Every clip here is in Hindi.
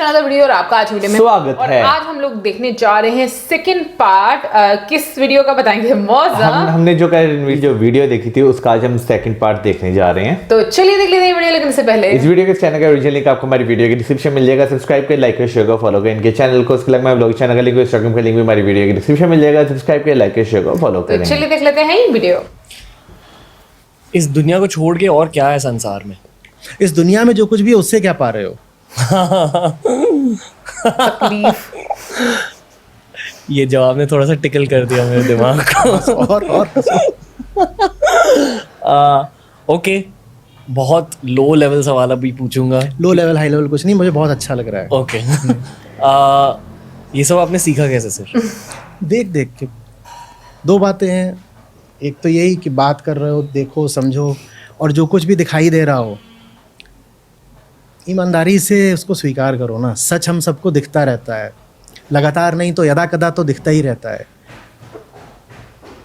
अनदर वीडियो और आपका आज वीडियो में स्वागत और है। आज हम लोग देखने जा रहे हैं सेकंड पार्ट। किस वीडियो का बताएंगे मौजा। हमने जो वीडियो देखी थी उसका आज हम सेकंड पार्ट देखने जा रहे हैं। तो चलिए देख लेते हैं वीडियो, लेकिन इससे पहले इस वीडियो के चैनल का ओरिजिनल लिंक आपको हमारी वीडियो के डिस्क्रिप्शन में मिल जाएगा। सब्सक्राइब कर, लाइक कर, शेयर कर, फॉलो कर इनके चैनल को। उसके अलावा मैं ब्लॉग चैनल का लिंक, इंस्टाग्राम का लिंक भी हमारी वीडियो के डिस्क्रिप्शन में मिल जाएगा। सब्सक्राइब कर, लाइक कर, शेयर कर, फॉलो तो करें। चलिए देख लेते हैं वीडियो। इस दुनिया को छोड़ के और क्या है संसार में? इस दुनिया में जो कुछ भी है उससे क्या पा रहे हो? तकलीफ। ये जवाब ने थोड़ा सा टिकल कर दिया मेरे दिमाग को। और ओके, बहुत लो लेवल सवाल अभी पूछूंगा। लो लेवल हाई लेवल कुछ नहीं, मुझे बहुत अच्छा लग रहा है। ओके। ये सब आपने सीखा कैसे सर? देख देख के दो बातें हैं। एक तो यही कि बात कर रहे हो, देखो, समझो, और जो कुछ भी दिखाई दे रहा हो ईमानदारी से उसको स्वीकार करो ना। सच हम सबको दिखता रहता है, लगातार नहीं तो यदा कदा तो दिखता ही रहता है।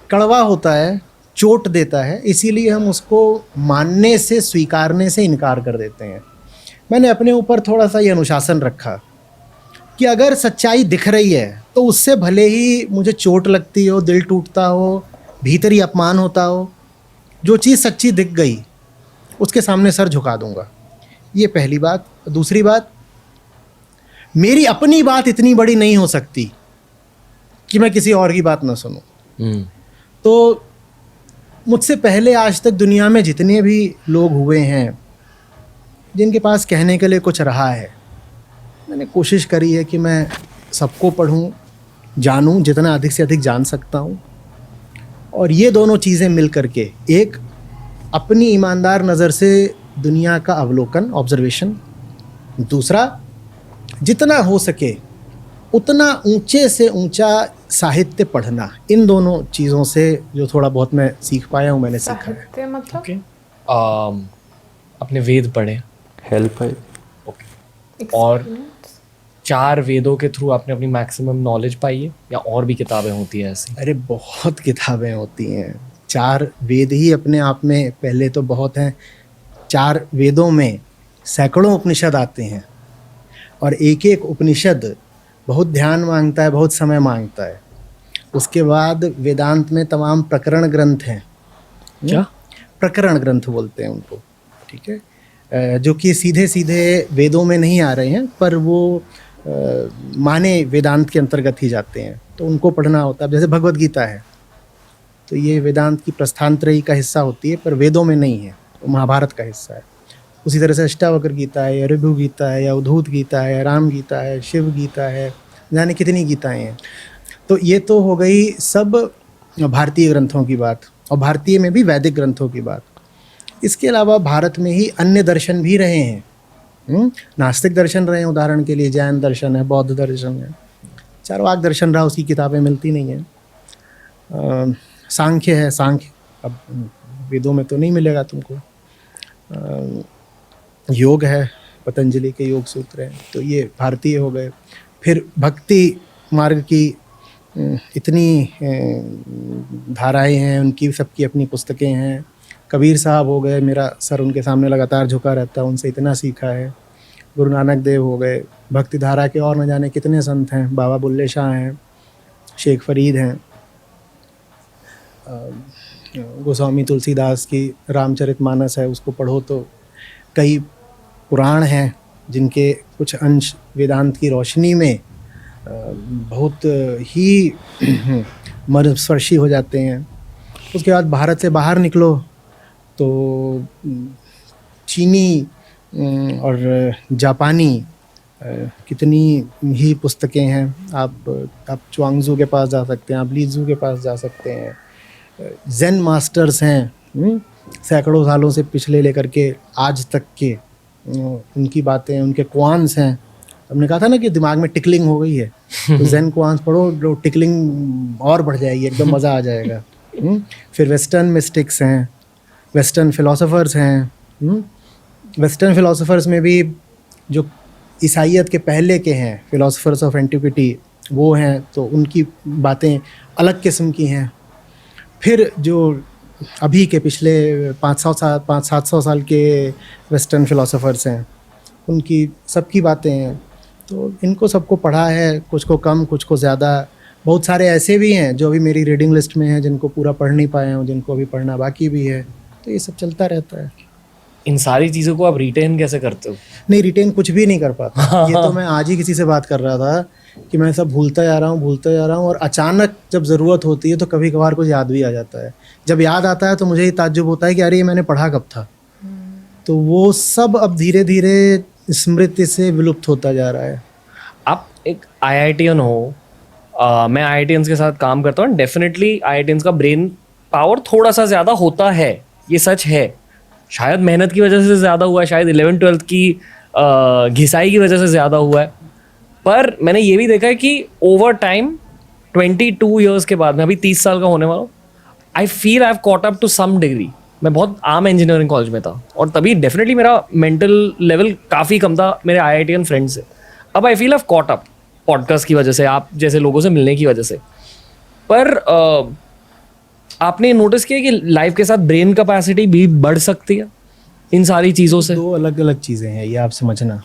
कड़वा होता है, चोट देता है, इसीलिए हम उसको मानने से, स्वीकारने से इनकार कर देते हैं। मैंने अपने ऊपर थोड़ा सा ये अनुशासन रखा कि अगर सच्चाई दिख रही है तो उससे भले ही मुझे चोट लगती हो, दिल टूटता हो, भीतरी अपमान होता हो, जो चीज़ सच्ची दिख गई उसके सामने सर झुका दूंगा। ये पहली बात। दूसरी बात, मेरी अपनी बात इतनी बड़ी नहीं हो सकती कि मैं किसी और की बात ना सुनूं। तो मुझसे पहले आज तक दुनिया में जितने भी लोग हुए हैं जिनके पास कहने के लिए कुछ रहा है, मैंने कोशिश करी है कि मैं सबको पढूं, जानूं, जितना अधिक से अधिक जान सकता हूं। और ये दोनों चीज़ें मिल करके, एक अपनी ईमानदार नज़र से दुनिया का अवलोकन, ऑब्जर्वेशन, दूसरा जितना हो सके उतना ऊंचे से ऊंचा साहित्य पढ़ना। इन दोनों चीज़ों से जो थोड़ा बहुत मैं सीख पाया हूँ, मैंने सीखा है। साहित्य मतलब ओके। अपने वेद पढ़े, हेल्प है। और 4 वेदों के थ्रू आपने अपनी मैक्सिमम नॉलेज पाई है या और भी किताबें होती हैं ऐसी? अरे बहुत किताबें होती हैं। 4 वेद ही अपने आप में पहले तो बहुत हैं। 4 वेदों में सैकड़ों उपनिषद आते हैं और एक एक उपनिषद बहुत ध्यान मांगता है, बहुत समय मांगता है। उसके बाद वेदांत में तमाम प्रकरण ग्रंथ हैं। क्या प्रकरण ग्रंथ बोलते हैं उनको, ठीक है, जो कि सीधे सीधे वेदों में नहीं आ रहे हैं, पर वो माने वेदांत के अंतर्गत ही जाते हैं, तो उनको पढ़ना होता है। जैसे भगवद गीता है तो ये वेदांत की प्रस्थानत्रयी का हिस्सा होती है, पर वेदों में नहीं है, तो महाभारत का हिस्सा है। उसी तरह से अष्टावक्र गीता है, या ऋभु गीता है, या उद्धूत गीता है, या राम गीता है, शिव गीता है, जाने कितनी गीताएं हैं। तो ये तो हो गई सब भारतीय ग्रंथों की बात, और भारतीय में भी वैदिक ग्रंथों की बात। इसके अलावा भारत में ही अन्य दर्शन भी रहे हैं। नास्तिक दर्शन रहे हैं, उदाहरण के लिए जैन दर्शन है, बौद्ध दर्शन है, चारवाक दर्शन रहा, उसकी किताबें मिलती नहीं हैं। सांख्य है, सांख्य अब वेदों में तो नहीं मिलेगा तुमको। योग है, पतंजलि के योग सूत्र हैं, तो ये भारतीय हो गए। फिर भक्ति मार्ग की इतनी धाराएं हैं, उनकी सबकी अपनी पुस्तकें हैं। कबीर साहब हो गए, मेरा सर उनके सामने लगातार झुका रहता है, उनसे इतना सीखा है। गुरु नानक देव हो गए, भक्ति धारा के और न जाने कितने संत हैं, बाबा बुल्ले शाह हैं, शेख फरीद हैं, गोस्वामी तुलसीदास की रामचरितमानस है, उसको पढ़ो तो कई पुराण हैं जिनके कुछ अंश वेदांत की रोशनी में बहुत ही मर्मस्पर्शी हो जाते हैं। उसके बाद भारत से बाहर निकलो तो चीनी और जापानी कितनी ही पुस्तकें हैं। आप च्वांगजू के पास जा सकते हैं, आप लीजू के पास जा सकते हैं। ज़ेन मास्टर्स हैं, सैकड़ों सालों से पिछले लेकर के आज तक के, उनकी बातें, उनके क्वांस हैं। हमने कहा था ना कि दिमाग में टिकलिंग हो गई है, तो ज़ेन क्वांस पढ़ो, टिकलिंग और बढ़ जाएगी, एकदम मज़ा आ जाएगा। फिर वेस्टर्न मिस्टिक्स हैं, वेस्टर्न फ़िलासफ़र्स हैं। वेस्टर्न फ़िलासफ़र्स में भी जो ईसाइयत के पहले के हैं, फ़िलासफ़र्स ऑफ एंटिक्विटी, वो हैं, तो उनकी बातें अलग किस्म की हैं। फिर जो अभी के पिछले 500-700 साल के वेस्टर्न फ़िलासफ़र्स हैं, उनकी सबकी बातें हैं। तो इनको सबको पढ़ा है, कुछ को कम, कुछ को ज़्यादा। बहुत सारे ऐसे भी हैं जो अभी मेरी रीडिंग लिस्ट में हैं, जिनको पूरा पढ़ नहीं पाए हैं, जिनको अभी पढ़ना बाकी भी है। तो ये सब चलता रहता है। इन सारी चीज़ों को आप रिटेन कैसे करते हो? नहीं, रिटेन कुछ भी नहीं कर पाता। ये तो मैं आज ही किसी से बात कर रहा था कि मैं सब भूलता जा रहा हूँ, और अचानक जब ज़रूरत होती है तो कभी कभार कुछ याद भी आ जाता है। जब याद आता है तो मुझे ये ताज्जुब होता है कि अरे ये मैंने पढ़ा कब था। तो वो सब अब धीरे धीरे स्मृति से विलुप्त होता जा रहा है। आप एक IITian हो, मैं IITians के साथ काम करता हूँ। डेफिनेटली IITians का ब्रेन पावर थोड़ा सा ज़्यादा होता है, ये सच है। शायद मेहनत की वजह से ज़्यादा हुआ है, शायद 11th-12th की घिसाई की वजह से ज़्यादा हुआ है। पर मैंने ये भी देखा है कि ओवर टाइम 22 ईयर्स के बाद, मैं अभी 30 साल का होने वाला हूँ, I feel I have caught up to some degree. मैं बहुत आम इंजीनियरिंग कॉलेज में था और तभी डेफिनेटली मेरा मेंटल लेवल काफ़ी कम था मेरे IITian फ्रेंड्स से। अब आई feel I have caught up podcast की वजह से, आप जैसे लोगों से मिलने की वजह से। पर आपने नोटिस किया कि लाइफ के साथ ब्रेन कैपेसिटी भी बढ़ सकती है इन सारी चीज़ों से? दो अलग अलग चीज़ें हैं, ये आप समझना।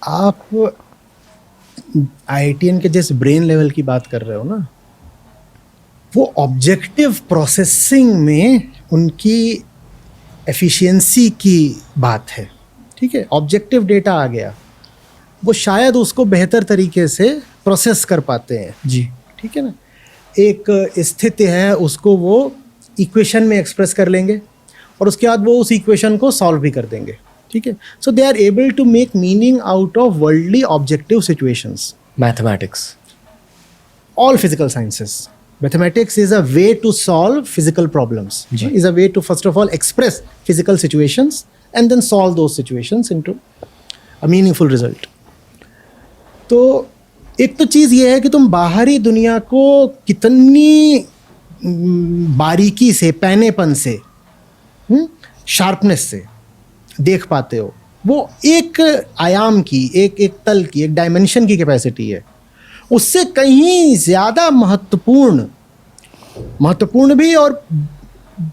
आप IITian के जिस ब्रेन लेवल की बात कर रहे हो ना, वो ऑब्जेक्टिव प्रोसेसिंग में उनकी एफिशिएंसी की बात है। ठीक है, ऑब्जेक्टिव डेटा आ गया, वो शायद उसको बेहतर तरीके से प्रोसेस कर पाते हैं। जी, ठीक है ना। एक स्थिति है, उसको वो इक्वेशन में एक्सप्रेस कर लेंगे और उसके बाद वो उस इक्वेशन को सॉल्व भी कर देंगे। ठीक है, so they are able to make meaning out of worldly objective situations. Mathematics, all physical sciences. Mathematics is a way to solve physical problems. Is a way to first of all express physical situations and then solve those situations into a meaningful result. तो एक तो चीज़ ये है कि तुम बाहरी दुनिया को कितनी बारीकी से, पैनेपन से, शार्पनेस से देख पाते हो, वो एक आयाम की, एक तल की, एक डायमेंशन की कैपेसिटी है। उससे कहीं ज़्यादा महत्वपूर्ण भी और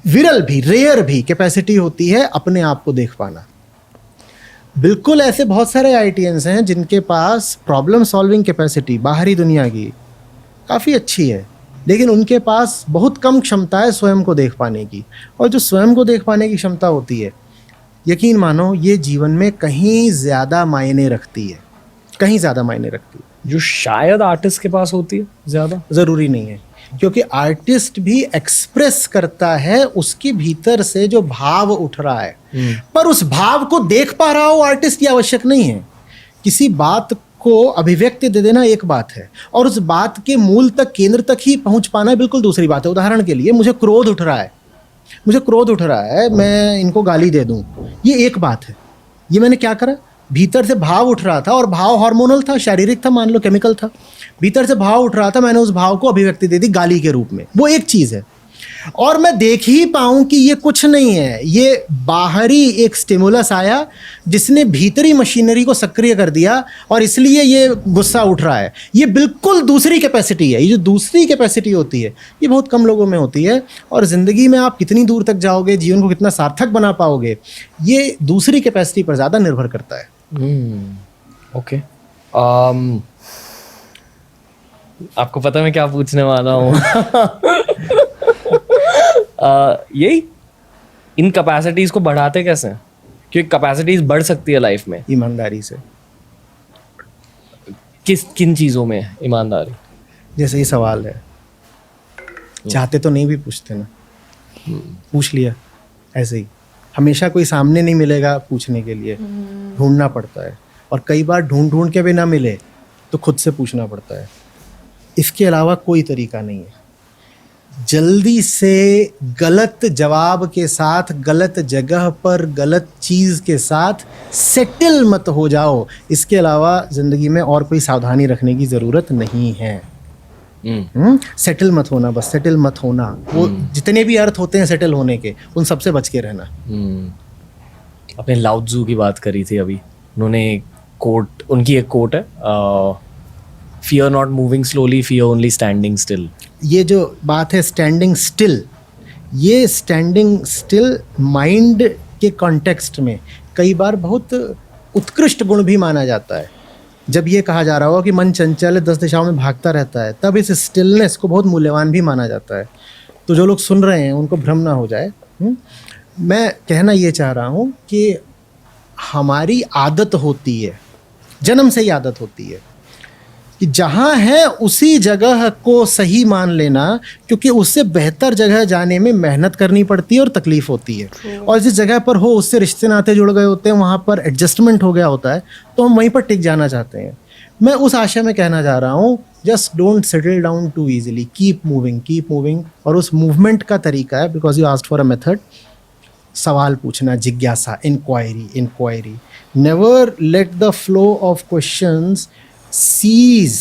विरल भी, रेयर भी कैपेसिटी होती है अपने आप को देख पाना। बिल्कुल ऐसे बहुत सारे IITians हैं जिनके पास प्रॉब्लम सॉल्विंग कैपेसिटी बाहरी दुनिया की काफ़ी अच्छी है, लेकिन उनके पास बहुत कम क्षमता है स्वयं को देख पाने की। और जो स्वयं को देख पाने की क्षमता होती है, यकीन मानो ये जीवन में कहीं ज़्यादा मायने रखती है, कहीं ज़्यादा मायने रखती है, जो शायद आर्टिस्ट के पास होती है ज़्यादा। ज़रूरी नहीं है, क्योंकि आर्टिस्ट भी एक्सप्रेस करता है उसके भीतर से जो भाव उठ रहा है, पर उस भाव को देख पा रहा हो आर्टिस्ट, ये आवश्यक नहीं है। किसी बात को अभिव्यक्ति दे देना एक बात है, और उस बात के मूल तक, केंद्र तक ही पहुंच पाना बिल्कुल दूसरी बात है। उदाहरण के लिए, मुझे क्रोध उठ रहा है, मैं इनको गाली दे दूं, ये एक बात है। ये मैंने क्या करा, भीतर से भाव उठ रहा था, और भाव हार्मोनल था, शारीरिक था, मान लो केमिकल था। भीतर से भाव उठ रहा था, मैंने उस भाव को अभिव्यक्ति दे दी गाली के रूप में, वो एक चीज़ है। और मैं देख ही पाऊँ कि ये कुछ नहीं है, ये बाहरी एक स्टिमुलस आया जिसने भीतरी मशीनरी को सक्रिय कर दिया, और इसलिए ये गुस्सा उठ रहा है। ये बिल्कुल दूसरी कैपेसिटी है। ये जो दूसरी कैपेसिटी होती है, ये बहुत कम लोगों में होती है, और ज़िंदगी में आप कितनी दूर तक जाओगे, जीवन को कितना सार्थक बना पाओगे, ये दूसरी कैपेसिटी पर ज़्यादा निर्भर करता है। ओके, आपको पता है मैं क्या पूछने वाला हूँ? यही, इन कैपेसिटीज को बढ़ाते कैसे हैं? क्योंकि कैपेसिटीज बढ़ सकती है लाइफ में ईमानदारी से। किन चीज़ों में है ईमानदारी? जैसे ये सवाल है, चाहते तो नहीं भी पूछते ना, पूछ लिया ऐसे ही। हमेशा कोई सामने नहीं मिलेगा पूछने के लिए, ढूंढना पड़ता है, और कई बार ढूंढ के भी ना मिले तो खुद से पूछना पड़ता है। इसके अलावा कोई तरीका नहीं है। जल्दी से गलत जवाब के साथ, गलत जगह पर, गलत चीज़ के साथ सेटल मत हो जाओ। इसके अलावा ज़िंदगी में और कोई सावधानी रखने की ज़रूरत नहीं है। सेटल मत होना, बस सेटल मत होना। वो जितने भी अर्थ होते हैं सेटल होने के, उन सबसे बच के रहना। अपने लाओ त्ज़ू की बात करी थी अभी, उन्होंने कोट, उनकी एक कोट है, fear not moving slowly, fear only standing still. ये जो बात है स्टैंडिंग स्टिल, ये स्टैंडिंग स्टिल माइंड के कॉन्टेक्स्ट में कई बार बहुत उत्कृष्ट गुण भी माना जाता है। जब ये कहा जा रहा होगा कि मन चंचल है 10 दिशाओं में भागता रहता है, तब इस स्टिलनेस को बहुत मूल्यवान भी माना जाता है। तो जो लोग सुन रहे हैं उनको भ्रम ना हो जाए। मैं कहना ये चाह रहा हूँ कि हमारी आदत होती है, जन्म से ही आदत होती है कि जहाँ है उसी जगह को सही मान लेना, क्योंकि उससे बेहतर जगह जाने में मेहनत करनी पड़ती है और तकलीफ होती है। और जिस जगह पर हो उससे रिश्ते नाते जुड़ गए होते हैं, वहाँ पर एडजस्टमेंट हो गया होता है, तो हम वहीं पर टिक जाना चाहते हैं। मैं उस आशय में कहना चाह रहा हूँ, just don't settle down too easily, keep moving. और उस मूवमेंट का तरीका है, because you asked for a method, सवाल पूछना, जिज्ञासा, inquiry. Never let the flow of questions cease,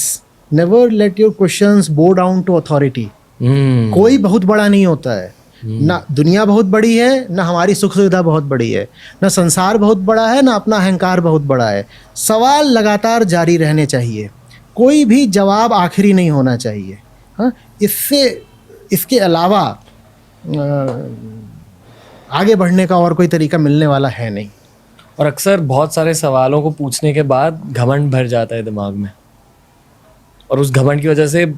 never let your questions bow down to authority. कोई बहुत बड़ा नहीं होता है, ना दुनिया बहुत बड़ी है, ना हमारी सुख सुविधा बहुत बड़ी है, ना संसार बहुत बड़ा है, ना अपना अहंकार बहुत बड़ा है। सवाल लगातार जारी रहने चाहिए, कोई भी जवाब आखिरी नहीं होना चाहिए। हाँ, इसके अलावा आगे बढ़ने का और कोई तरीका मिलने वाला है नहीं। और अक्सर बहुत सारे सवालों को पूछने के बाद घमंड भर जाता है दिमाग में, और उस घमंड की वजह से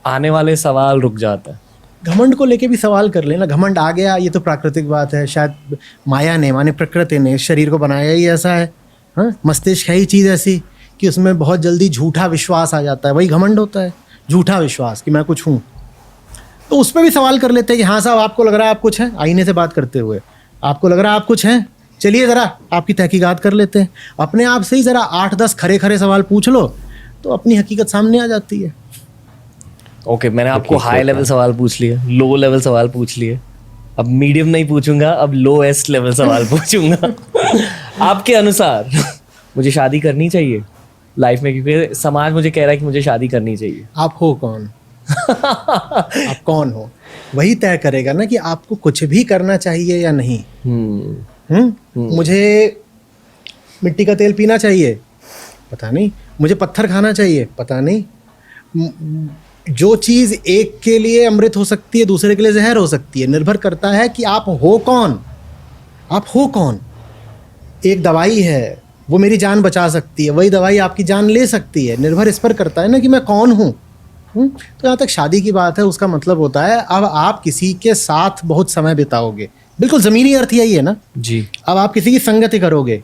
आने वाले सवाल रुक जाता है। घमंड को लेके भी सवाल कर लेना, घमंड आ गया ये तो प्राकृतिक बात है, शायद माया ने, माने प्रकृति ने शरीर को बनाया ही ऐसा है। हाँ, मस्तिष्क है ही चीज़ ऐसी कि उसमें बहुत जल्दी झूठा विश्वास आ जाता है, वही घमंड होता है, झूठा विश्वास कि मैं कुछ हूँ। तो उस पर भी सवाल कर लेते हैं कि हाँ साहब, आपको लग रहा है आप कुछ हैं, आईने से बात करते हुए आपको लग रहा है आप कुछ हैं, चलिए ज़रा आपकी तहकीकात कर लेते हैं। अपने आप से ही ज़रा 8-10 खरे सवाल पूछ लो तो अपनी हकीकत सामने आ जाती है। ओके, मैंने आपको हाई लेवल सवाल पूछ लिए, लो लेवल सवाल पूछ लिए, अब मीडियम नहीं पूछूंगा, अब लोएस्ट लेवल सवाल पूछूंगा। आपके अनुसार मुझे शादी करनी चाहिए लाइफ में, क्योंकि समाज मुझे कह रहा है कि मुझे शादी करनी चाहिए। आप हो कौन? आप कौन हो वही तय करेगा ना कि आपको कुछ भी करना चाहिए या नहीं। मुझे मिट्टी का तेल पीना चाहिए, पता नहीं। मुझे पत्थर खाना चाहिए, पता नहीं। जो चीज़ एक के लिए अमृत हो सकती है दूसरे के लिए जहर हो सकती है, निर्भर करता है कि आप हो कौन। आप हो कौन? एक दवाई है, वो मेरी जान बचा सकती है, वही दवाई आपकी जान ले सकती है। निर्भर इस पर करता है ना कि मैं कौन हूँ। तो यहाँ तक शादी की बात है, उसका मतलब होता है अब आप किसी के साथ बहुत समय बिताओगे, बिल्कुल ज़मीनी अर्थ यही है ना जी। अब आप किसी की संगति करोगे,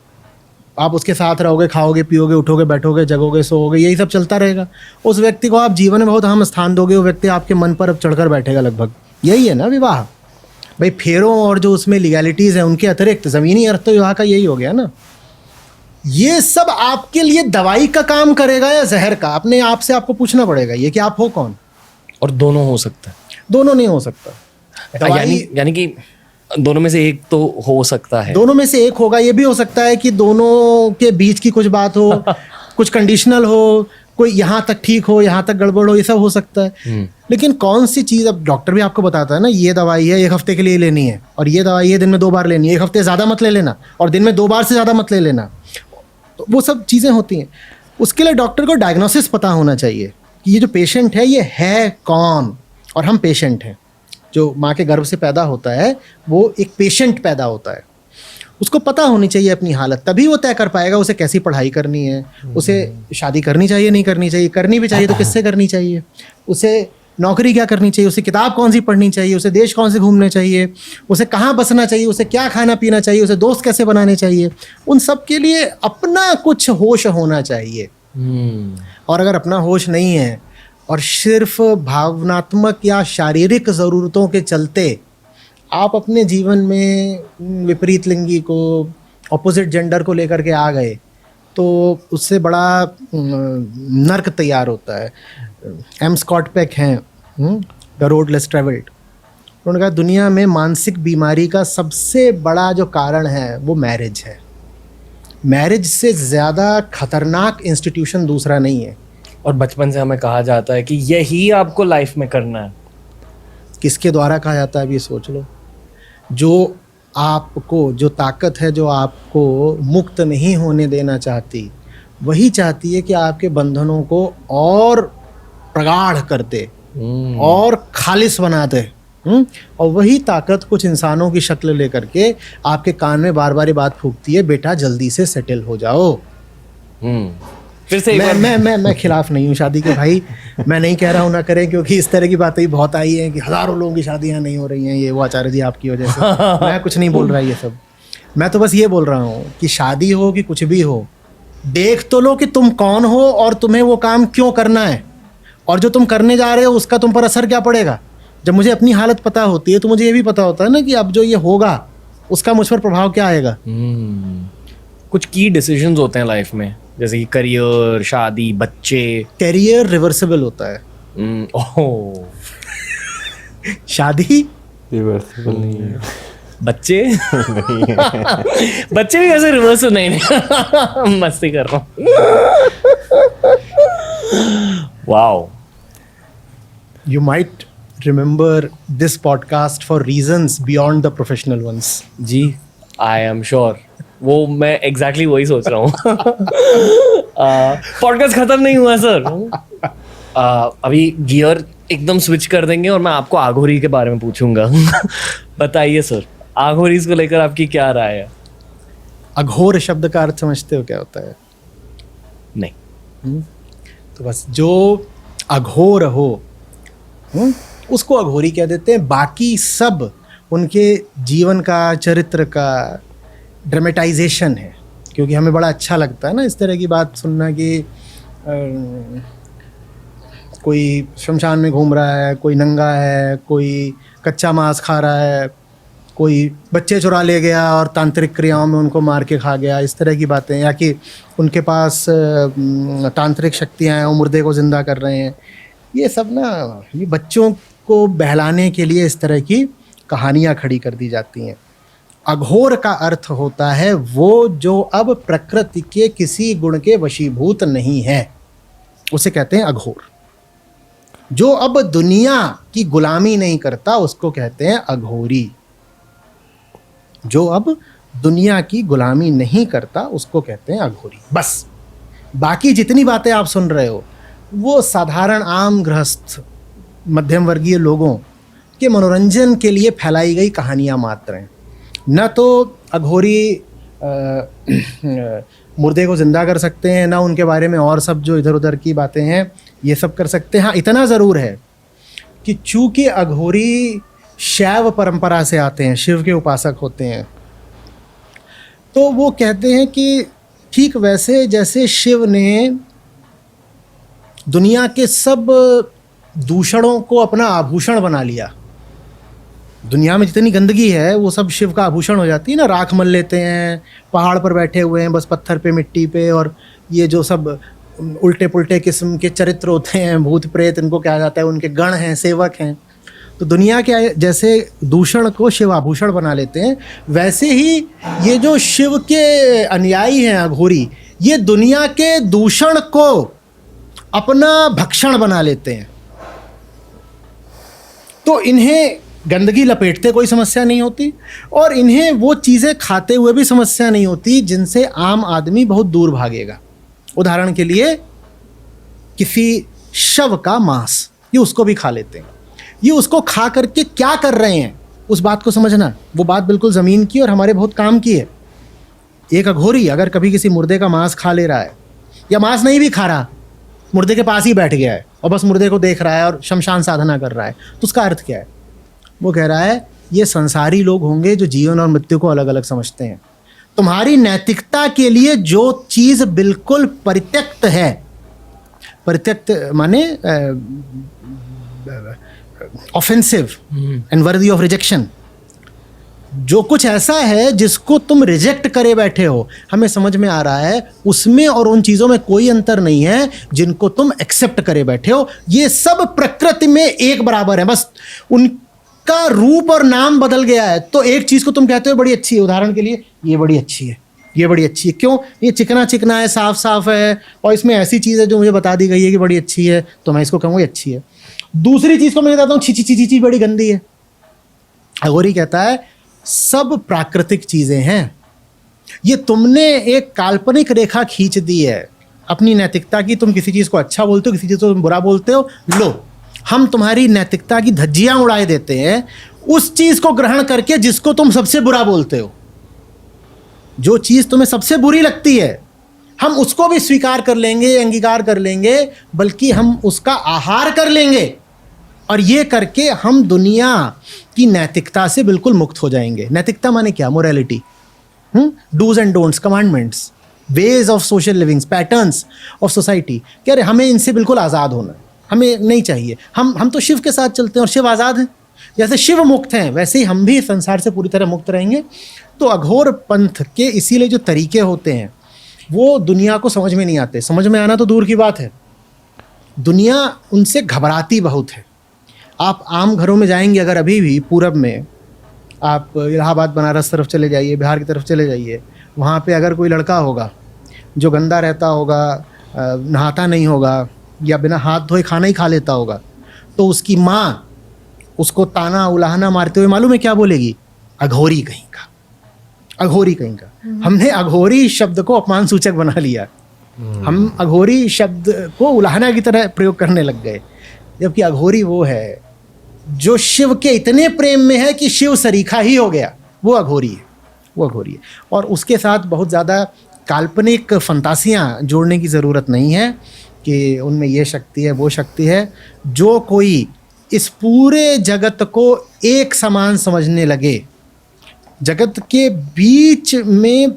आप उसके साथ रहोगे, खाओगे, पियोगे, उठोगे, बैठोगे, जगोगे, सोओगे, यही सब चलता रहेगा। उस व्यक्ति को आप जीवन में बहुत अहम स्थान दोगे, वो व्यक्ति आपके मन पर अब चढ़कर बैठेगा लगभग। यही है ना विवाह भाई। फेरों और जो उसमें लीगैलिटीज़ हैं उनके अतिरिक्त ज़मीनी अर्थ तो विवाह का यही हो गया ना। ये सब आपके लिए दवाई का काम करेगा या जहर का, अपने आप से आपको पूछना पड़ेगा ये कि आप हो कौन। और दोनों हो सकता है, दोनों नहीं हो सकता। यानी कि दोनों में से एक तो हो सकता है। दोनों में से एक होगा। ये भी हो सकता है कि दोनों के बीच की कुछ बात हो, कुछ कंडीशनल हो, कोई यहाँ तक ठीक हो, यहाँ तक गड़बड़ हो, ये सब हो सकता है। लेकिन कौन सी चीज़, अब डॉक्टर भी आपको बताता है ना, ये दवाई है 1 हफ्ते के लिए लेनी है, और ये दवाई है दिन में 2 बार लेनी है, 1 हफ्ते ज़्यादा मत ले लेना, और दिन में 2 बार से ज़्यादा मत ले लेना। तो वो सब चीज़ें होती हैं। उसके लिए डॉक्टर को डायग्नोसिस पता होना चाहिए कि ये जो पेशेंट है ये है कौन। और हम पेशेंट हैं, जो माँ के गर्भ से पैदा होता है वो एक पेशेंट पैदा होता है। उसको पता होनी चाहिए अपनी हालत, तभी वो तय कर पाएगा उसे कैसी पढ़ाई करनी है, उसे शादी करनी चाहिए, नहीं करनी चाहिए, करनी भी चाहिए तो किससे करनी चाहिए, उसे नौकरी क्या करनी चाहिए, उसे किताब कौन सी पढ़नी चाहिए, उसे देश कौन से घूमने चाहिए, उसे कहाँ बसना चाहिए, उसे क्या खाना पीना चाहिए, उसे दोस्त कैसे बनाने चाहिए। उन सब के लिए अपना कुछ होश होना चाहिए। और अगर अपना होश नहीं है और सिर्फ भावनात्मक या शारीरिक ज़रूरतों के चलते आप अपने जीवन में विपरीत लिंगी को, ऑपोजिट जेंडर को लेकर के आ गए, तो उससे बड़ा नर्क तैयार होता है। एम स्कॉट पेक हैं, द रोड लेस ट्रेवल्ड, उन्होंने कहा दुनिया में मानसिक बीमारी का सबसे बड़ा जो कारण है वो मैरिज है। मैरिज से ज़्यादा खतरनाक इंस्टीट्यूशन दूसरा नहीं है। और बचपन से हमें कहा जाता है कि यही आपको लाइफ में करना है। किसके द्वारा कहा जाता है अब ये सोच लो। जो आपको, जो ताकत है जो आपको मुक्त नहीं होने देना चाहती, वही चाहती है कि आपके बंधनों को और प्रगाढ़ कर दे और खालिस बना दे। और वही ताकत कुछ इंसानों की शक्ल लेकर के आपके कान में बार बार ये बात फूंकती है, बेटा जल्दी से सेटल हो जाओ। फिर से एक बार मैं खिलाफ नहीं हूँ शादी के भाई। मैं नहीं कह रहा हूँ ना करें, क्योंकि इस तरह की बातें ही बहुत आई हैं कि हज़ारों लोगों की शादियाँ नहीं हो रही हैं, ये वो आचार्य जी आपकी वजह से। मैं कुछ नहीं बोल रहा ये सब। मैं तो बस ये बोल रहा हूँ कि शादी हो कि कुछ भी हो, देख तो लो कि तुम कौन हो और तुम्हें वो काम क्यों करना है, और जो तुम करने जा रहे हो उसका तुम पर असर क्या पड़ेगा। जब मुझे अपनी हालत पता होती है तो मुझे ये भी पता होता है ना कि अब जो ये होगा उसका मुझ पर प्रभाव क्या आएगा। कुछ की डिसीजंस होते हैं लाइफ में, जैसे कि करियर, शादी, बच्चे। कैरियर रिवर्सिबल होता है, ओह, शादी रिवर्सिबल नहीं है। बच्चे बच्चे भी कैसे रिवर्स नहीं मस्ती कर रहा हूँ। Wow, you might remember this podcast for reasons beyond the professional ones. जी, आई एम श्योर। वो मैं एग्जैक्टली वही सोच रहा हूँ। पॉडकास्ट खत्म नहीं हुआ सर। अभी गियर एकदम स्विच कर देंगे और मैं आपको आघोरी के बारे में पूछूंगा। बताइए सर, आघोरी को लेकर आपकी क्या राय है? अघोर शब्द का अर्थ समझते हो क्या होता है? नहीं। तो बस जो अघोर हो उसको अघोरी कह देते हैं। बाकी सब उनके जीवन का, चरित्र का ड्रामेटाइजेशन है, क्योंकि हमें बड़ा अच्छा लगता है ना इस तरह की बात सुनना कि कोई शमशान में घूम रहा है, कोई नंगा है, कोई कच्चा मांस खा रहा है, कोई बच्चे चुरा ले गया और तांत्रिक क्रियाओं में उनको मार के खा गया, इस तरह की बातें, या कि उनके पास तांत्रिक शक्तियाँ हैं, वो मुर्दे को ज़िंदा कर रहे हैं। ये सब ना, ये बच्चों को बहलाने के लिए इस तरह की कहानियाँ खड़ी कर दी जाती हैं। अघोर का अर्थ होता है वो जो अब प्रकृति के किसी गुण के वशीभूत नहीं है, उसे कहते हैं अघोर। जो अब दुनिया की गुलामी नहीं करता उसको कहते हैं अघोरी। जो अब दुनिया की गुलामी नहीं करता उसको कहते हैं अघोरी। बस बाकी जितनी बातें आप सुन रहे हो वो साधारण आम गृहस्थ मध्यम वर्गीय लोगों के मनोरंजन के लिए फैलाई गई कहानियाँ मात्र हैं। न तो अघोरी मुर्दे को ज़िंदा कर सकते हैं, ना उनके बारे में और सब जो इधर उधर की बातें हैं ये सब कर सकते हैं। हाँ, इतना ज़रूर है कि चूँकि अघोरी शैव परंपरा से आते हैं, शिव के उपासक होते हैं, तो वो कहते हैं कि ठीक वैसे जैसे शिव ने दुनिया के सब दूषणों को अपना आभूषण बना लिया, दुनिया में जितनी गंदगी है वो सब शिव का आभूषण हो जाती है ना। राख मल लेते हैं, पहाड़ पर बैठे हुए हैं बस पत्थर पे, मिट्टी पे, और ये जो सब उल्टे पुल्टे किस्म के चरित्र होते हैं, भूत प्रेत, इनको कहा जाता है, उनके गण हैं, सेवक हैं। तो दुनिया के जैसे दूषण को शिव आभूषण बना लेते हैं, वैसे ही ये जो शिव के अनुयायी हैं अघोरी, ये दुनिया के दूषण को अपना भक्षण बना लेते हैं। तो इन्हें गंदगी लपेटते कोई समस्या नहीं होती, और इन्हें वो चीज़ें खाते हुए भी समस्या नहीं होती जिनसे आम आदमी बहुत दूर भागेगा। उदाहरण के लिए किसी शव का मांस, ये उसको भी खा लेते हैं। ये उसको खा करके क्या कर रहे हैं उस बात को समझना, वो बात बिल्कुल ज़मीन की और हमारे बहुत काम की है। एक अघोरी अगर कभी किसी मुर्दे का मांस खा ले रहा है, या मांस नहीं भी खा रहा, मुर्दे के पास ही बैठ गया है और बस मुर्दे को देख रहा है और शमशान साधना कर रहा है, तो उसका अर्थ क्या है? वो कह रहा है ये संसारी लोग होंगे जो जीवन और मृत्यु को अलग अलग समझते हैं। तुम्हारी नैतिकता के लिए जो चीज़ बिल्कुल परित्यक्त है, परित्यक्त माने offensive and worthy of rejection, जो कुछ ऐसा है जिसको तुम रिजेक्ट करे बैठे हो, हमें समझ में आ रहा है उसमें और उन चीज़ों में कोई अंतर नहीं है जिनको तुम एक्सेप्ट करे बैठे हो। ये सब प्रकृति में एक बराबर है, बस उनका रूप और नाम बदल गया है। तो एक चीज़ को तुम कहते हो बड़ी अच्छी है, उदाहरण के लिए ये बड़ी अच्छी है, ये बड़ी अच्छी है, क्यों? ये चिकना चिकना है, साफ साफ है, और इसमें ऐसी चीज़ है जो मुझे बता दी गई है कि बड़ी अच्छी है, तो मैं इसको कहूँगा अच्छी है। दूसरी चीज़ को मैं कहता हूँ छी छी छी छी बड़ी गंदी है। अघोरी कहता है सब प्राकृतिक चीज़ें हैं, ये तुमने एक काल्पनिक रेखा खींच दी है अपनी नैतिकता की। तुम किसी चीज़ को अच्छा बोलते हो, किसी चीज़ को तुम बुरा बोलते हो, लो हम तुम्हारी नैतिकता की धज्जियाँ उड़ाए देते हैं उस चीज़ को ग्रहण करके जिसको तुम सबसे बुरा बोलते हो। जो चीज़ तुम्हें सबसे बुरी लगती है हम उसको भी स्वीकार कर लेंगे, अंगीकार कर लेंगे, बल्कि हम उसका आहार कर लेंगे, और ये करके हम दुनिया की नैतिकता से बिल्कुल मुक्त हो जाएंगे। नैतिकता माने क्या? Morality, dos and don'ts, commandments, ways of social livings, patterns of society. कह रहे हमें इनसे बिल्कुल आज़ाद होना है, हमें नहीं चाहिए। हम तो शिव के साथ चलते हैं और शिव आज़ाद हैं। जैसे शिव मुक्त हैं वैसे ही हम भी संसार से पूरी तरह मुक्त रहेंगे। तो अघोर पंथ के इसीलिए जो तरीके होते हैं वो दुनिया को समझ में नहीं आते। समझ में आना तो दूर की बात है, दुनिया उनसे घबराती बहुत है। आप आम घरों में जाएंगे अगर अभी भी पूरब में, आप इलाहाबाद बनारस तरफ चले जाइए, बिहार की तरफ चले जाइए, वहाँ पे अगर कोई लड़का होगा जो गंदा रहता होगा, नहाता नहीं होगा, या बिना हाथ धोए खाना ही खा लेता होगा, तो उसकी माँ उसको ताना उलाहना मारते हुए मालूम है क्या बोलेगी? अघोरी कहीं का, अघोरी कहीं का। हमने अघोरी शब्द को अपमान सूचक बना लिया। हम अघोरी शब्द को उलाहना की तरह प्रयोग करने लग गए, जबकि अघोरी वो है जो शिव के इतने प्रेम में है कि शिव सरीखा ही हो गया, वो अघोरी है, वो अघोरी है। और उसके साथ बहुत ज़्यादा काल्पनिक फंतासियाँ जोड़ने की ज़रूरत नहीं है कि उनमें ये शक्ति है वो शक्ति है। जो कोई इस पूरे जगत को एक समान समझने लगे, जगत के बीच में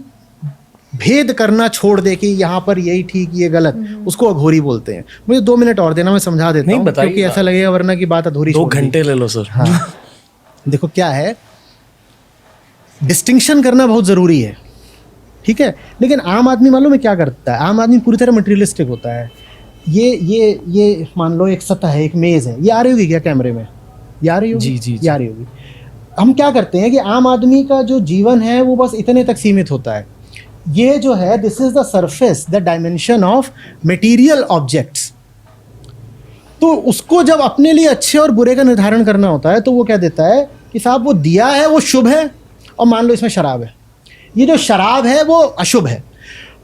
भेद करना छोड़ दे कि यहाँ पर यही ठीक ये गलत, उसको अघोरी बोलते हैं। मुझे 2 मिनट और देना, मैं समझा देता हूँ, क्योंकि ऐसा लगेगा वरना की बात अधूरी। 2 घंटे ले लो सर। हाँ देखो क्या है, डिस्टिंक्शन करना बहुत ज़रूरी है, ठीक है। लेकिन आम आदमी मालूम है क्या करता है? आम आदमी पूरी तरह मटेरियलिस्टिक होता है। ये मान लो एक सतह है, एक मेज़ है, ये आ रही होगी क्या कैमरे में? ये आ रही होगी? जी, जी, ये आ रही होगी। हम क्या करते हैं कि आम आदमी का जो जीवन है वो बस इतने तक सीमित होता है। ये जो है, this is the surface, the dimension of material objects. तो उसको जब अपने लिए अच्छे और बुरे का निर्धारण करना होता है तो वो क्या देता है कि साहब वो दिया है वो शुभ है, और मान लो इसमें शराब है, ये जो शराब है वो अशुभ है।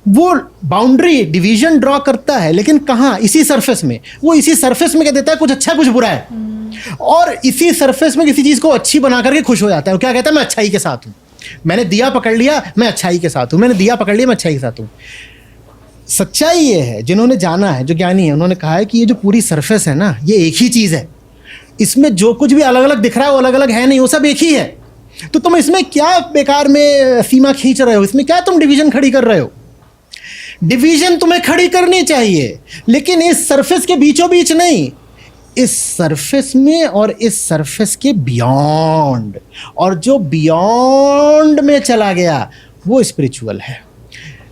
वो बाउंड्री डिवीजन ड्रॉ करता है, लेकिन कहाँ? इसी सरफेस में। वो इसी सरफेस में क्या देता है? कुछ अच्छा कुछ बुरा है, और इसी सरफेस में किसी चीज़ को अच्छी बना करके खुश हो जाता है। वो क्या कहता है? मैं अच्छाई के साथ हूँ, मैंने दिया पकड़ लिया, मैं अच्छाई के साथ हूँ, मैंने दिया पकड़ लिया, मैं अच्छाई के साथ हूँ। सच्चाई ये है, जिन्होंने जाना है, जो ज्ञानी है, उन्होंने कहा है कि ये जो पूरी सरफेस है ना, ये एक ही चीज़ है। इसमें जो कुछ भी अलग अलग दिख रहा है वो अलग अलग है नहीं, वो सब एक ही है। तो तुम इसमें क्या बेकार में सीमा खींच रहे हो? इसमें क्या तुम डिवीजन खड़ी कर रहे हो? डिवीजन तुम्हें खड़ी करनी चाहिए, लेकिन इस सरफेस के बीचों बीच नहीं, इस सरफेस में और इस सरफेस के बियॉन्ड। और जो बियॉन्ड में चला गया वो स्पिरिचुअल है।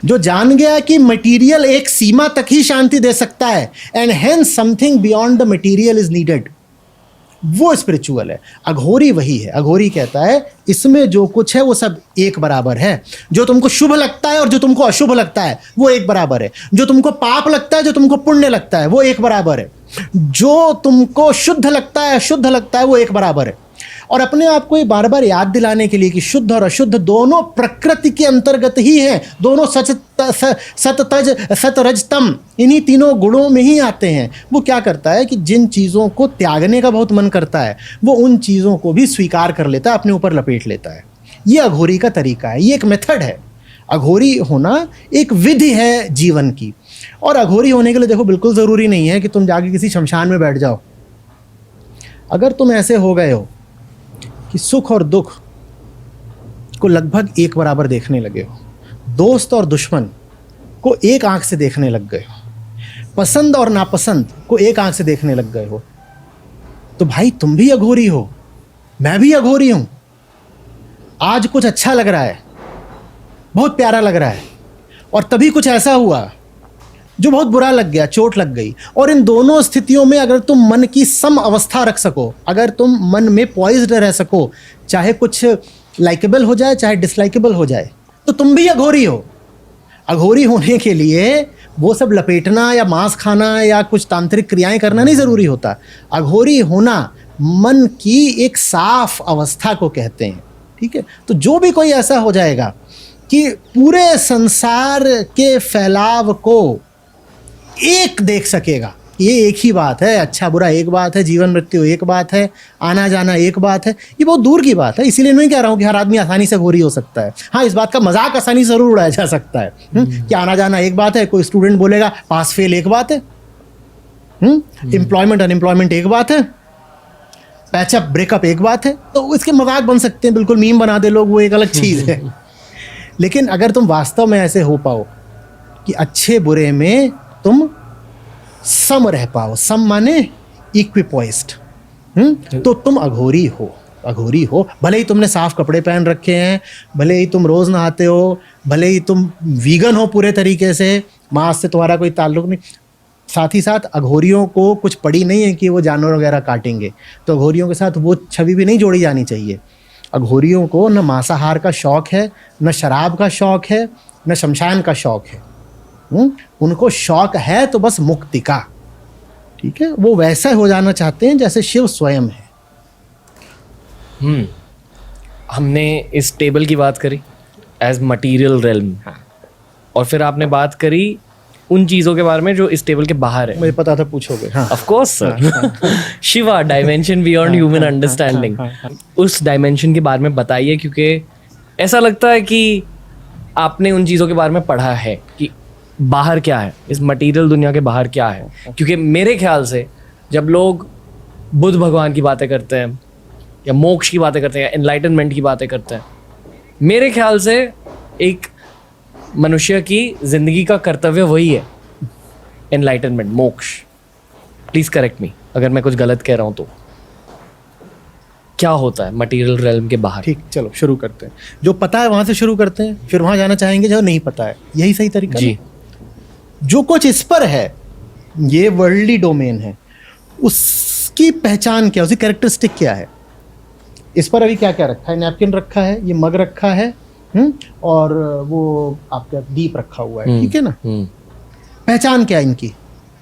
जो जान गया कि मटेरियल एक सीमा तक ही शांति दे सकता है, and hence something beyond the material is needed, वो स्पिरिचुअल है। अघोरी वही है। अघोरी कहता है इसमें जो कुछ है वो सब एक बराबर है। जो तुमको शुभ लगता है और जो तुमको अशुभ लगता है वो एक बराबर है। जो तुमको पाप लगता है, जो तुमको पुण्य लगता है वो एक बराबर है। जो तुमको शुद्ध लगता है, अशुद्ध लगता है, वो एक बराबर है। और अपने आप को ये बार बार याद दिलाने के लिए कि शुद्ध और अशुद्ध दोनों प्रकृति के अंतर्गत ही हैं, दोनों सतरजतम, इन्हीं तीनों गुणों में ही आते हैं। वो क्या करता है कि जिन चीज़ों को त्यागने का बहुत मन करता है वो उन चीज़ों को भी स्वीकार कर लेता है, अपने ऊपर लपेट लेता है। ये अघोरी का तरीका है, ये एक मेथड है। अघोरी होना एक विधि है जीवन की। और अघोरी होने के लिए देखो बिल्कुल ज़रूरी नहीं है कि तुम जाके किसी शमशान में बैठ जाओ। अगर तुम ऐसे हो गए हो कि सुख और दुख को लगभग एक बराबर देखने लगे हो, दोस्त और दुश्मन को एक आंख से देखने लग गए हो, पसंद और नापसंद को एक आंख से देखने लग गए हो, तो भाई तुम भी अघोरी हो, मैं भी अघोरी हूं। आज कुछ अच्छा लग रहा है, बहुत प्यारा लग रहा है, और तभी कुछ ऐसा हुआ जो बहुत बुरा लग गया, चोट लग गई। और इन दोनों स्थितियों में अगर तुम मन की सम अवस्था रख सको, अगर तुम मन में पॉइज्ड रह सको, चाहे कुछ लाइकेबल हो जाए चाहे डिसलाइकेबल हो जाए, तो तुम भी अघोरी हो। अघोरी होने के लिए वो सब लपेटना या मांस खाना या कुछ तांत्रिक क्रियाएं करना नहीं ज़रूरी होता। अघोरी होना मन की एक साफ अवस्था को कहते हैं, ठीक है। तो जो भी कोई ऐसा हो जाएगा कि पूरे संसार के फैलाव को एक देख सकेगा, ये एक ही बात है, अच्छा बुरा एक बात है, जीवन मृत्यु एक बात है, आना जाना एक बात है, ये बहुत दूर की बात है। इसीलिए नहीं कह रहा हूँ कि हर आदमी आसानी से घोरी हो सकता है। हाँ, इस बात का मजाक आसानी से जरूर उड़ाया जा सकता है कि आना जाना एक बात है, कोई स्टूडेंट बोलेगा पास फेल एक बात है, एम्प्लॉयमेंट अनएम्प्लॉयमेंट एक बात है, पैचअप ब्रेकअप एक बात है, तो इसके मजाक बन सकते हैं, बिल्कुल मीम बना दे लोग, वो एक अलग चीज़ है। लेकिन अगर तुम वास्तव में ऐसे हो पाओ कि अच्छे बुरे में तुम सम रह पाओ, सम माने इक्विपॉइस्ड, तो तुम अघोरी हो। अघोरी हो, भले ही तुमने साफ कपड़े पहन रखे हैं, भले ही तुम रोज नहाते हो, भले ही तुम वीगन हो पूरे तरीके से, मांस से तुम्हारा कोई ताल्लुक नहीं, साथ ही साथ अघोरियों को कुछ पड़ी नहीं है कि वो जानवर वगैरह काटेंगे, तो अघोरियों के साथ वो छवि भी नहीं जोड़ी जानी चाहिए। अघोरियों को न मांसाहार का शौक है, न शराब का शौक है, न शमशान का शौक है। उनको शौक है तो बस मुक्ति का, ठीक है, वो वैसा हो जाना चाहते हैं जैसे शिव स्वयं है। हमने इस टेबल की बात करी एज मटीरियल रेल्म, और फिर आपने बात करी उन चीजों के बारे में जो इस टेबल के बाहर है। मुझे पता था पूछोगे। हाँ, of course sir. Shiva, dimension beyond human understanding, उस डायमेंशन के बारे में बताइए, क्योंकि ऐसा लगता है कि आपने उन चीज़ों के बारे में पढ़ा है कि बाहर क्या है, इस मटेरियल दुनिया के बाहर क्या है। क्योंकि मेरे ख्याल से जब लोग बुद्ध भगवान की बातें करते हैं या मोक्ष की बातें करते हैं या एनलाइटनमेंट की बातें करते हैं, मेरे ख्याल से एक मनुष्य की जिंदगी का कर्तव्य वही है, एनलाइटनमेंट, मोक्ष। प्लीज करेक्ट मी अगर मैं कुछ गलत कह रहा हूं तो। क्या होता है मटेरियल रेल्म के बाहर? ठीक, चलो शुरू करते हैं। जो पता है वहां से शुरू करते हैं, फिर वहां जाना चाहेंगे जो नहीं पता है। यही सही तरीका जी। है। जो कुछ इस पर है, ये वर्ल्डली डोमेन है, उसकी पहचान क्या, उसकी कैरेक्टरिस्टिक क्या है। इस पर अभी क्या क्या रखा है? नैपकिन रखा है, ये मग रखा है, और वो आपका दीप रखा हुआ है, ठीक है ना। पहचान क्या है इनकी?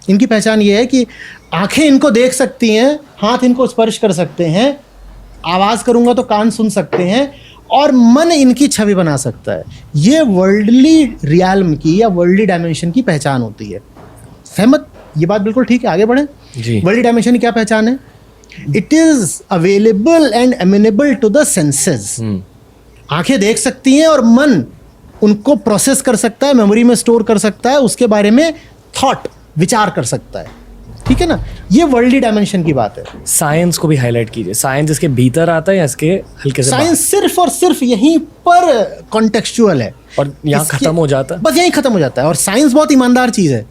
इनकी पहचान ये है कि आंखें इनको देख सकती हैं, हाथ इनको स्पर्श कर सकते हैं, आवाज करूंगा तो कान सुन सकते हैं, और मन इनकी छवि बना सकता है। ये वर्ल्डली रियल्म की या वर्ल्डली डायमेंशन की पहचान होती है। सहमत? ये बात बिल्कुल ठीक है, आगे बढ़े। वर्ल्डली डायमेंशन की क्या पहचान है? It is available and amenable to the senses. आंखें देख सकती हैं और मन उनको प्रोसेस कर सकता है, मेमोरी में स्टोर कर सकता है, उसके बारे में थॉट, विचार कर सकता है, ठीक है ना। ये वर्ल्डली डायमेंशन की बात है। साइंस को भी हाईलाइट कीजिए। साइंस इसके भीतर आता है या इसके हल्के से? साइंस सिर्फ और सिर्फ यहीं पर कॉन्टेक्चुअल है, और यहाँ खत्म हो जाता है, बस यहीं खत्म हो जाता है। और साइंस बहुत ईमानदार चीज है।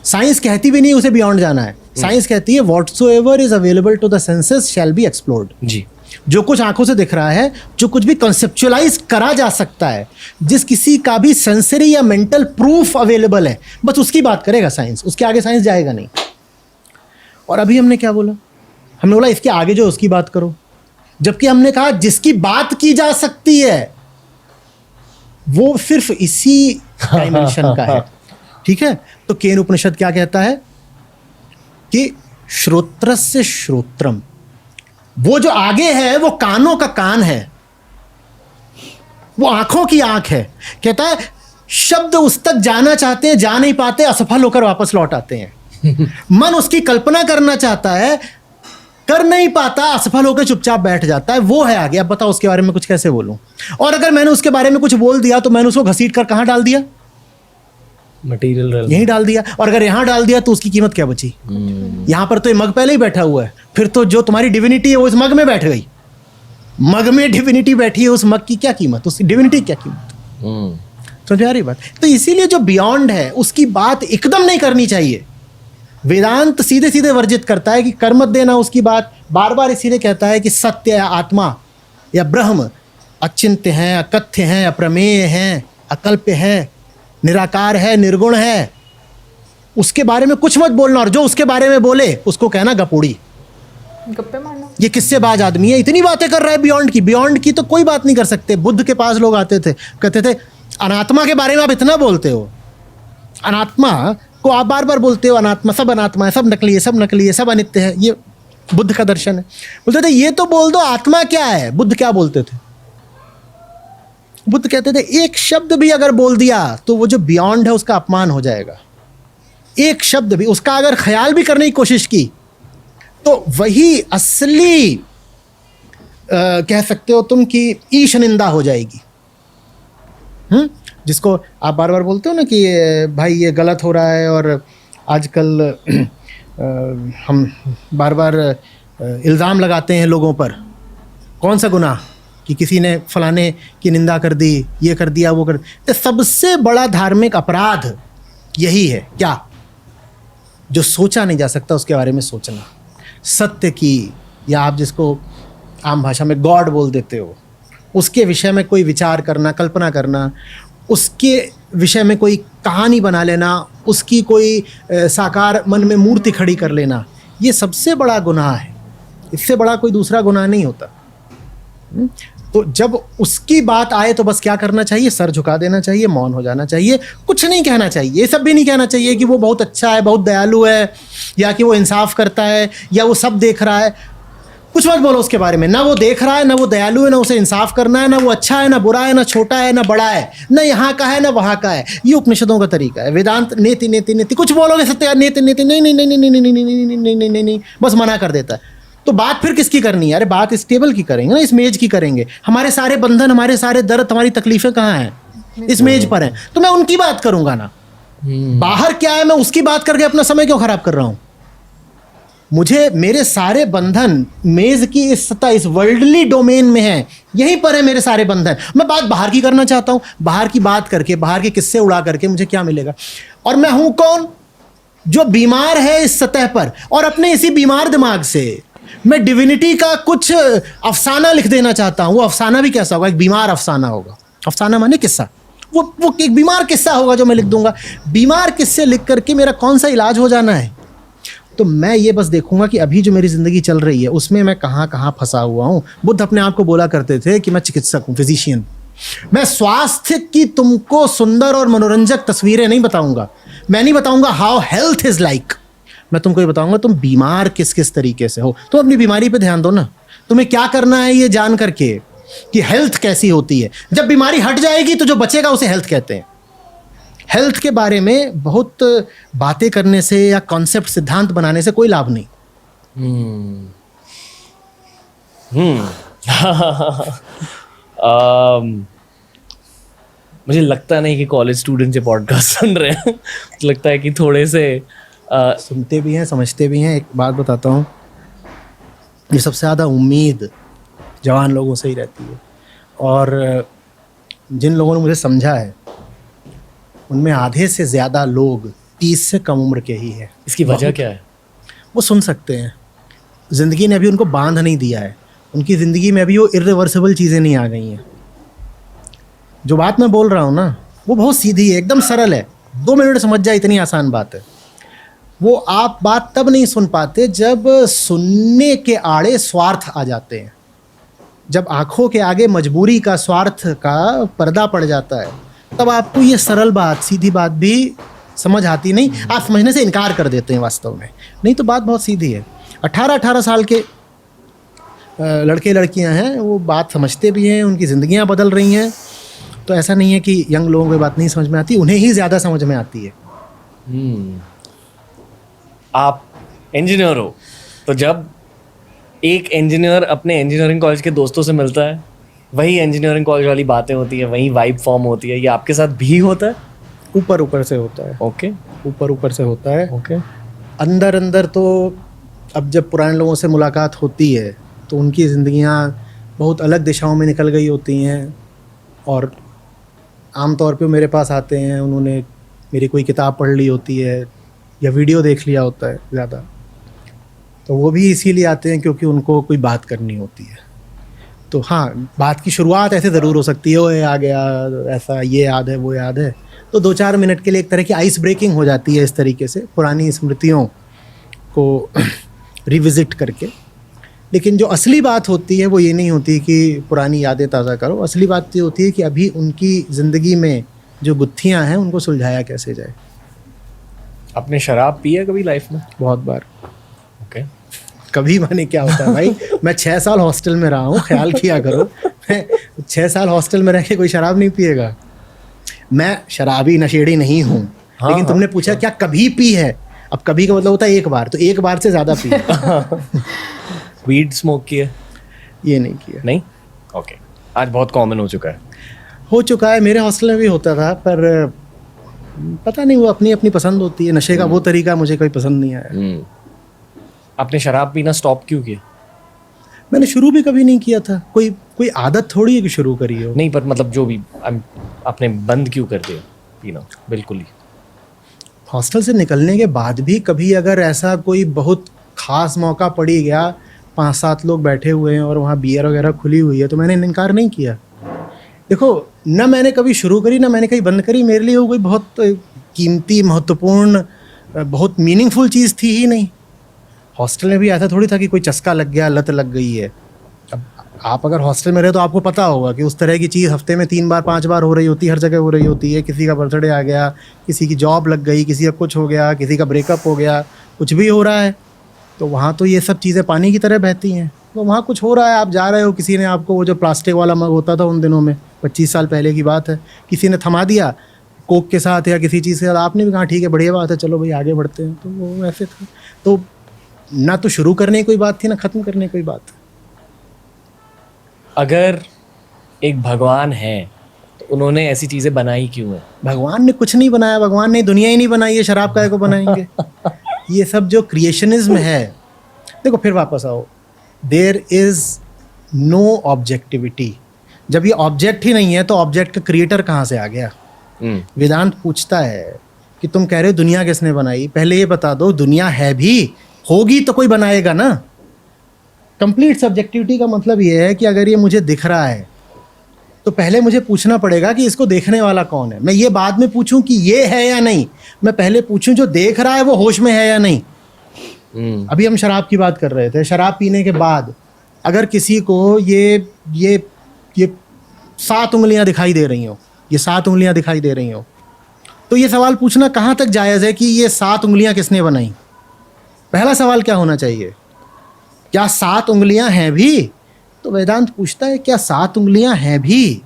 साइंस कहती भी नहीं उसे बियॉन्ड जाना है। साइंस कहती है whatsoever is available to the senses shall be explored. जी। जो कुछ आंखों से दिख रहा है, जो कुछ भी कंसेप्चुअलाइज करा जा सकता है, जिस किसी का भी सेंसरी या मेंटल प्रूफ अवेलेबल है, बस उसकी बात करेगा साइंस, उसके आगे साइंस जाएगा नहीं। और अभी हमने क्या बोला? हमने बोला इसके आगे जो उसकी बात करो, जबकि हमने कहा जिसकी बात की जा सकती है वो सिर्फ इसी डायमेंशन का है, ठीक है। तो केन उपनिषद क्या कहता है कि श्रोत्रस्य श्रोत्रम, वो जो आगे है वो कानों का कान है, वो आंखों की आंख है। कहता है शब्द उस तक जाना चाहते हैं, जा नहीं पाते, असफल होकर वापस लौट आते हैं। मन उसकी कल्पना करना चाहता है, कर नहीं पाता, असफल होकर चुपचाप बैठ जाता है। वो है आगे। अब बताओ उसके बारे में कुछ कैसे बोलूं? और अगर मैंने उसके बारे में कुछ बोल दिया तो मैंने उसको घसीट कर कहां डाल दिया? मटेरियल रेल्म, यहीं डाल दिया। और अगर यहां डाल दिया तो उसकी कीमत क्या बची? यहां पर तो ये मग पहले ही बैठा हुआ है, फिर तो जो तुम्हारी डिविनिटी है वो इस मग में बैठ गई। मग में डिविनिटी बैठी है, उस मग की क्या कीमत, उसकी डिविनिटी क्या कीमत? समझ आ रही बात? तो इसीलिए जो बियॉन्ड है उसकी बात एकदम नहीं करनी चाहिए। वेदांत सीधे सीधे वर्जित करता है कि कर मत देना उसकी बात। बार बार इसीलिए कहता है कि सत्य या आत्मा या ब्रह्म अचिंत्य है, अकथ्य है, अप्रमेय है, अकल्प्य है, निराकार है, निर्गुण है, उसके बारे में कुछ मत बोलना। और जो उसके बारे में बोले उसको कहना गपोड़ी, गप्पे मारना। ये किससे बाज आदमी है, इतनी बातें कर रहा है बियॉन्ड की। बियॉन्ड की तो कोई बात नहीं कर सकते। बुद्ध के पास लोग आते थे, कहते थे अनात्मा के बारे में आप इतना बोलते हो, अनात्मा को आप बार बार बोलते हो, अनात्मा, सब अनात्मा है, सब नकली है, सब नकली है, सब अनित्य है। ये बुद्ध का दर्शन है। बोलते थे ये तो बोल दो आत्मा क्या है। बुद्ध क्या बोलते थे? बुद्ध कहते थे एक शब्द भी अगर बोल दिया तो वो जो बियॉन्ड है उसका अपमान हो जाएगा। एक शब्द भी उसका अगर ख्याल भी करने की कोशिश की तो वही असली कह सकते हो तुम कि ईश निंदा हो जाएगी। जिसको आप बार बार बोलते हो ना कि भाई ये गलत हो रहा है, और आजकल हम बार बार इल्ज़ाम लगाते हैं लोगों पर। कौन सा गुनाह कि किसी ने फलाने की निंदा कर दी, ये कर दिया, वो कर दिया। तो सबसे बड़ा धार्मिक अपराध यही है क्या? जो सोचा नहीं जा सकता उसके बारे में सोचना, सत्य की, या आप जिसको आम भाषा में गॉड बोल देते हो, उसके विषय में कोई विचार करना, कल्पना करना, उसके विषय में कोई कहानी बना लेना, उसकी कोई साकार मन में मूर्ति खड़ी कर लेना, ये सबसे बड़ा गुनाह है। इससे बड़ा कोई दूसरा गुनाह नहीं होता। तो जब उसकी बात आए तो बस क्या करना चाहिए? सर झुका देना चाहिए, मौन हो जाना चाहिए, कुछ नहीं कहना चाहिए। ये सब भी नहीं कहना चाहिए कि वो बहुत अच्छा है, बहुत दयालु है, या कि वो इंसाफ करता है, या वो सब देख रहा है। कुछ मत बोलो उसके बारे में। ना वो देख रहा है, ना वो दयालु है, ना उसे इंसाफ करना है, ना वो अच्छा है, ना बुरा है, ना छोटा है, ना बड़ा है, ना यहाँ का है, ना वहाँ का है। ये उपनिषदों का तरीका है। वेदांत नेति नेति नेति, कुछ बोलोगे सत्य नेति नेति, नहीं नहीं नहीं नहीं नहीं नहीं नहीं नहीं नहीं नहीं नहीं, बस मना कर देता है। तो बात फिर किसकी करनी है? अरे बात इस टेबल की करेंगे ना, इस मेज की करेंगे। हमारे सारे बंधन, हमारे सारे दर्द, हमारी तकलीफें कहाँ हैं? इस मेज पर हैं। तो मैं उनकी बात करूंगा ना। बाहर क्या है मैं उसकी बात करके अपना समय क्यों खराब कर रहा हूं? मुझे मेरे सारे बंधन मेज की इस सतह, इस वर्ल्डली डोमेन में है, यहीं पर है मेरे सारे बंधन। मैं बात बाहर की करना चाहता हूं। बाहर की बात करके, बाहर के किस्से उड़ा करके मुझे क्या मिलेगा? और मैं हूं कौन? जो बीमार है इस सतह पर, और अपने इसी बीमार दिमाग से मैं डिविनिटी का कुछ अफसाना लिख देना चाहता हूं। वो अफसाना भी कैसा होगा? एक बीमार अफसाना होगा। अफसाना माने किस्सा। वो एक बीमार किस्सा होगा जो मैं लिख दूंगा। बीमार किस्से लिख करके मेरा कौन सा इलाज हो जाना है? तो मैं ये बस देखूंगा कि अभी जो मेरी ज़िंदगी चल रही है उसमें मैं कहाँ कहाँ फंसा हुआ हूँ। बुद्ध अपने आप को बोला करते थे कि मैं चिकित्सक हूँ, फिजिशियन। मैं स्वास्थ्य की तुमको सुंदर और मनोरंजक तस्वीरें नहीं बताऊंगा। मैं नहीं बताऊंगा हाउ हेल्थ इज लाइक। मैं तुमको ये बताऊंगा तुम बीमार किस किस तरीके से हो। तुम अपनी बीमारी पे ध्यान दो ना। तुम्हें क्या करना है ये जान करके कि हेल्थ कैसी होती है। जब बीमारी हट जाएगी तो जो बचेगा उसे हेल्थ कहते हैं। हेल्थ के बारे में बहुत बातें करने से या कॉन्सेप्ट, सिद्धांत बनाने से कोई लाभ नहीं। मुझे लगता नहीं कि कॉलेज स्टूडेंट ये पॉडकास्ट सुन रहे हैं। लगता है कि थोड़े से सुनते भी हैं, समझते भी हैं। एक बात बताता हूँ, ये सबसे ज़्यादा उम्मीद जवान लोगों से ही रहती है। और जिन लोगों ने मुझे समझा है उनमें आधे से ज़्यादा लोग 30 से कम उम्र के ही हैं। इसकी वजह क्या है? वो सुन सकते हैं। ज़िंदगी ने अभी उनको बांध नहीं दिया है। उनकी ज़िंदगी में अभी वो इर्रिवर्सिबल चीज़ें नहीं आ गई हैं। जो बात मैं बोल रहा हूँ ना, वो बहुत सीधी है, एकदम सरल है। 2 मिनट समझ जाए, इतनी आसान बात है। वो आप बात तब नहीं सुन पाते जब सुनने के आड़े स्वार्थ आ जाते हैं। जब आँखों के आगे मजबूरी का, स्वार्थ का पर्दा पड़ जाता है, तब आपको ये सरल बात, सीधी बात भी समझ आती नहीं। आप समझने से इनकार कर देते हैं वास्तव में। नहीं तो बात बहुत सीधी है। 18-18 साल के लड़के लड़कियां हैं, वो बात समझते भी हैं, उनकी ज़िंदगियां बदल रही हैं। तो ऐसा नहीं है कि यंग लोगों को बात नहीं समझ में आती, उन्हें ही ज़्यादा समझ में आती है। आप इंजीनियर हो, तो जब एक इंजीनियर अपने इंजीनियरिंग कॉलेज के दोस्तों से मिलता है, वही इंजीनियरिंग कॉलेज वाली बातें होती है, वही वाइब फॉर्म होती है। ये आपके साथ भी होता है? ऊपर ऊपर से होता है। ओके, ऊपर ऊपर से होता है। ओके। अंदर अंदर तो अब जब पुराने लोगों से मुलाकात होती है तो उनकी ज़िंदगियां बहुत अलग दिशाओं में निकल गई होती हैं। और आम तौर पे मेरे पास आते हैं, उन्होंने मेरी कोई किताब पढ़ ली होती है या वीडियो देख लिया होता है ज़्यादा। तो वो भी इसीलिए आते हैं क्योंकि उनको कोई बात करनी होती है। तो हाँ, बात की शुरुआत ऐसे ज़रूर हो सकती है, ओए आ गया, ऐसा ये याद है, वो याद है। तो 2-4 मिनट के लिए एक तरह की आइस ब्रेकिंग हो जाती है इस तरीके से, पुरानी स्मृतियों को रिविज़िट करके। लेकिन जो असली बात होती है वो ये नहीं होती कि पुरानी यादें ताज़ा करो। असली बात ये होती है कि अभी उनकी ज़िंदगी में जो गुत्थियाँ हैं उनको सुलझाया कैसे जाए। आपने शराब पी है कभी लाइफ में? बहुत बार। ओके। कभी माने क्या होता है भाई, मैं 6 साल हॉस्टल में रहा हूँ, ख्याल किया करो। मैं 6 साल हॉस्टल में रह के कोई शराब नहीं पिएगा। मैं शराबी नशेड़ी नहीं हूँ, हाँ, लेकिन तुमने पूछा क्या कभी पी है, अब कभी का मतलब होता है एक बार, तो एक बार से ज्यादा पी है। वीड स्मोक किया? ये नहीं किया। नहीं? ओके, आज बहुत कॉमन हो चुका है। हो चुका है, मेरे हॉस्टल में भी होता था, पर पता नहीं, वो अपनी अपनी पसंद होती है। नशे का वो तरीका मुझे कोई पसंद नहीं आया। आपने शराब पीना स्टॉप क्यों किया? मैंने शुरू भी कभी नहीं किया था, कोई आदत थोड़ी है कि शुरू करी हो। नहीं, पर मतलब जो भी आपने बंद क्यों कर दिया पीना बिल्कुल ही? हॉस्टल से निकलने के बाद भी कभी अगर ऐसा कोई बहुत खास मौका पड़ी गया, 5-7 लोग बैठे हुए हैं और वहाँ बियर वगैरह खुली हुई है, तो मैंने इनकार नहीं किया। देखो, न मैंने कभी शुरू करी ना मैंने कहीं बंद करी, मेरे लिए वो कोई बहुत कीमती, महत्वपूर्ण, बहुत मीनिंगफुल चीज़ थी ही नहीं। हॉस्टल में भी ऐसा थोड़ी था कि कोई चस्का लग गया, लत लग गई है। अब आप अगर हॉस्टल में रहे तो आपको पता होगा कि उस तरह की चीज़ हफ्ते में 3 बार 5 बार हो रही होती है, हर जगह हो रही होती है। किसी का बर्थडे आ गया, किसी की जॉब लग गई, किसी का कुछ हो गया, किसी का ब्रेकअप हो गया, कुछ भी हो रहा है, तो वहाँ तो ये सब चीज़ें पानी की तरह बहती हैं। तो वहाँ कुछ हो रहा है, आप जा रहे हो, किसी ने आपको वो जो प्लास्टिक वाला मग होता था उन दिनों में, 25 साल पहले की बात है, किसी ने थमा दिया कोक के साथ या किसी चीज़ के साथ, आपने भी कहा ठीक है, बढ़िया बात है, चलो भाई आगे बढ़ते हैं। तो वो ऐसे था। तो ना तो शुरू करने की कोई बात थी, ना ख़त्म करने की कोई बात। अगर एक भगवान है तो उन्होंने ऐसी चीजें बनाई क्यों है? भगवान ने कुछ नहीं बनाया, भगवान ने दुनिया ही नहीं बनाई है, शराब काहे को बनाएंगे? ये सब जो क्रिएशनिज्म है, देखो फिर वापस आओ, देयर इज नो ऑब्जेक्टिविटी। जब ये ऑब्जेक्ट ही नहीं है तो ऑब्जेक्ट का क्रिएटर कहाँ से आ गया? वेदांत पूछता है कि तुम कह रहे हो दुनिया किसने बनाई, पहले ये बता दो दुनिया है भी, होगी तो कोई बनाएगा ना। कंप्लीट सब्जेक्टिविटी का मतलब ये है कि अगर ये मुझे दिख रहा है तो पहले मुझे पूछना पड़ेगा कि इसको देखने वाला कौन है। मैं ये बाद में पूछूं कि ये है या नहीं, मैं पहले पूछूं जो देख रहा है वो होश में है या नहीं। अभी हम शराब की बात कर रहे थे, शराब पीने के बाद अगर किसी को ये 7 उंगलियां दिखाई दे रही हो, ये 7 उंगलियां दिखाई दे रही हो, तो ये सवाल पूछना कहाँ तक जायज़ है कि ये 7 उंगलियां किसने बनाई? पहला सवाल क्या होना चाहिए, क्या 7 उंगलियां हैं भी? तो वेदांत पूछता है क्या 7 उंगलियां हैं भी?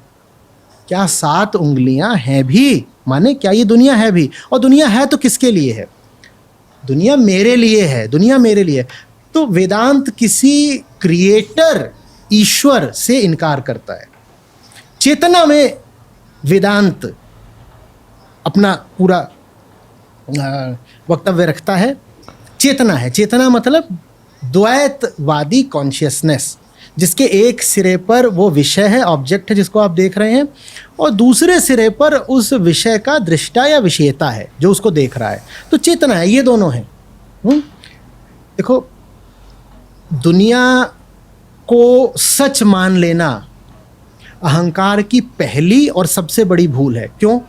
क्या 7 उंगलियां हैं भी? माने क्या ये दुनिया है भी? और दुनिया है तो किसके लिए है? दुनिया मेरे लिए है, दुनिया मेरे लिए। तो वेदांत किसी क्रिएटर ईश्वर से इनकार करता है। चेतना में वेदांत अपना पूरा वक्तव्य रखता है। चेतना है, चेतना मतलब द्वैतवादी कॉन्शियसनेस, जिसके एक सिरे पर वो विषय है, ऑब्जेक्ट है जिसको आप देख रहे हैं, और दूसरे सिरे पर उस विषय का दृष्टा या विषयता है जो उसको देख रहा है। तो चेतना है, ये दोनों हैं। देखो, दुनिया को सच मान लेना अहंकार की पहली और सबसे बड़ी भूल है। क्यों?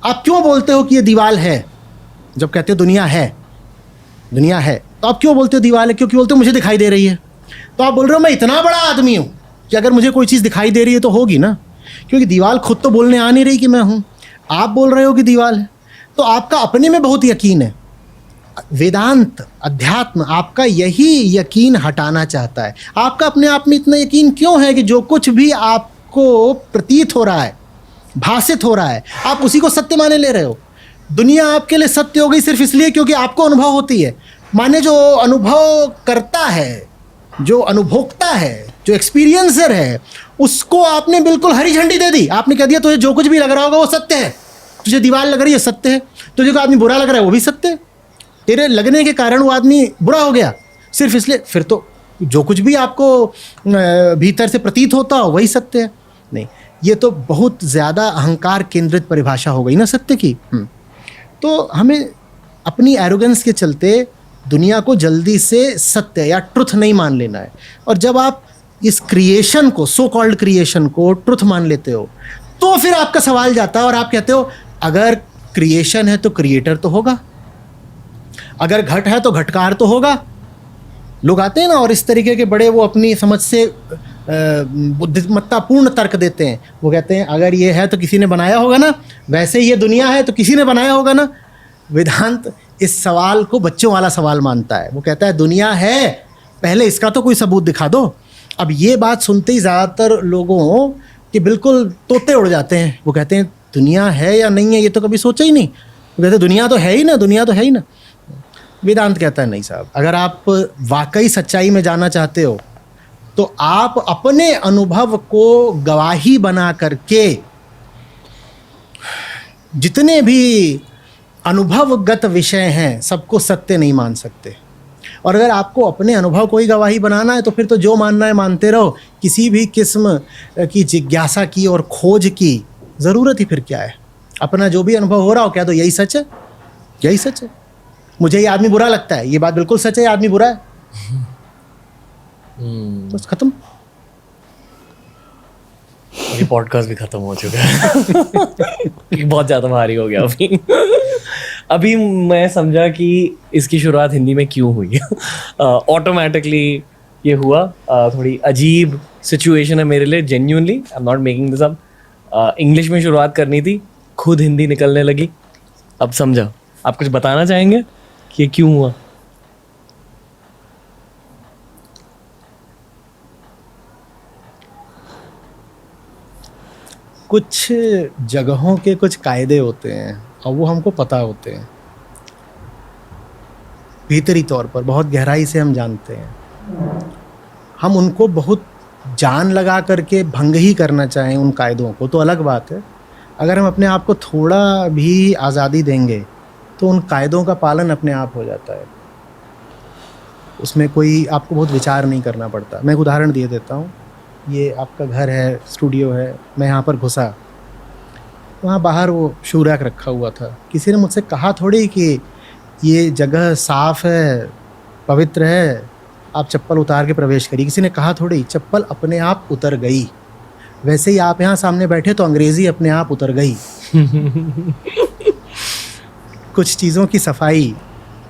आप क्यों बोलते हो कि ये दीवार है? जब कहते हो दुनिया है, दुनिया है, तो आप क्यों बोलते हो दीवार है? क्योंकि बोलते हो मुझे दिखाई दे रही है। तो आप बोल रहे हो मैं इतना बड़ा आदमी हूँ कि अगर मुझे कोई चीज़ दिखाई दे रही है तो होगी ना, क्योंकि दीवार खुद तो बोलने आ नहीं रही कि मैं हूँ, आप बोल रहे हो कि दीवार है, तो आपका अपने में बहुत यकीन है। वेदांत, अध्यात्म आपका यही यकीन हटाना चाहता है। आपका अपने आप में इतना यकीन क्यों है कि जो कुछ भी आपको प्रतीत हो रहा है, भाषित हो रहा है, आप उसी को सत्य माने ले रहे हो? दुनिया आपके लिए सत्य हो गई सिर्फ इसलिए क्योंकि आपको अनुभव होती है। माने जो अनुभव करता है, जो अनुभोक्ता है, जो एक्सपीरियंसर है, उसको आपने बिल्कुल हरी झंडी दे दी। आपने कह दिया तुझे जो कुछ भी लग रहा होगा वो सत्य है। तुझे दीवार लग रही है, सत्य है। तुझे कोई आदमी बुरा लग रहा है, वो भी सत्य है। तेरे लगने के कारण वो आदमी बुरा हो गया सिर्फ इसलिए, फिर तो जो कुछ भी आपको भीतर से प्रतीत होता हो वही सत्य है। नहीं, ये तो बहुत ज़्यादा अहंकार केंद्रित परिभाषा हो गई ना सत्य की। तो हमें अपनी एरोगेंस के चलते दुनिया को जल्दी से सत्य या ट्रुथ नहीं मान लेना है। और जब आप इस क्रिएशन को, सो कॉल्ड क्रिएशन को ट्रुथ मान लेते हो, तो फिर आपका सवाल जाता है और आप कहते हो अगर क्रिएशन है तो क्रिएटर तो होगा, अगर घट है तो घटकार तो होगा। लोग आते हैं ना और इस तरीके के बड़े वो अपनी समझ से बुद्धिमत्तापूर्ण तर्क देते हैं। वो कहते हैं अगर ये है तो किसी ने बनाया होगा ना, वैसे ही ये दुनिया है तो किसी ने बनाया होगा ना। वेदांत इस सवाल को बच्चों वाला सवाल मानता है। वो कहता है दुनिया है, पहले इसका तो कोई सबूत दिखा दो। अब ये बात सुनते ही ज़्यादातर लोगों के बिल्कुल तोते उड़ जाते हैं। वो कहते हैं दुनिया है या नहीं है ये तो कभी सोचा ही नहीं, वो कहते दुनिया तो है ही ना, दुनिया तो है ही ना। वेदांत कहता है नहीं साहब, अगर आप वाकई सच्चाई में जाना चाहते हो तो आप अपने अनुभव को गवाही बना करके जितने भी अनुभवगत विषय हैं सबको सत्य नहीं मान सकते। और अगर आपको अपने अनुभव को ही गवाही बनाना है तो फिर तो जो मानना है मानते रहो, किसी भी किस्म की जिज्ञासा की और खोज की ज़रूरत ही फिर क्या है। अपना जो भी अनुभव हो रहा हो क्या तो यही सच है, यही सच है। मुझे ये आदमी बुरा लगता है, ये बात बिल्कुल सच है, ये आदमी बुरा है, बस खत्म। ये पॉडकास्ट भी खत्म हो चुका है। बहुत ज़्यादा भारी हो गया अभी। अभी मैं समझा कि इसकी शुरुआत हिंदी में क्यों हुई। ऑटोमेटिकली ये हुआ। थोड़ी अजीब सिचुएशन है मेरे लिए, genuinely I am not making this up. English में शुरुआत करनी थी, खुद हिंदी निकलने लगी। अब समझा। आप कुछ बताना चाहेंगे कि ये क्यों हुआ? कुछ जगहों के कुछ कायदे होते हैं और वो हमको पता होते हैं, भीतरी तौर पर बहुत गहराई से हम जानते हैं। हम उनको बहुत जान लगा करके भंग ही करना चाहें उन कायदों को तो अलग बात है। अगर हम अपने आप को थोड़ा भी आज़ादी देंगे तो उन कायदों का पालन अपने आप हो जाता है। उसमें कोई आपको बहुत विचार नहीं करना पड़ता। मैं एक उदाहरण दिए देता हूँ। ये आपका घर है, स्टूडियो है, मैं यहाँ पर घुसा, वहाँ बाहर वो शू रैक रखा हुआ था। किसी ने मुझसे कहा थोड़ी कि ये जगह साफ़ है, पवित्र है, आप चप्पल उतार के प्रवेश करिए। किसी ने कहा थोड़ी, चप्पल अपने आप उतर गई। वैसे ही आप यहाँ सामने बैठे तो अंग्रेज़ी अपने आप उतर गई। कुछ चीज़ों की सफाई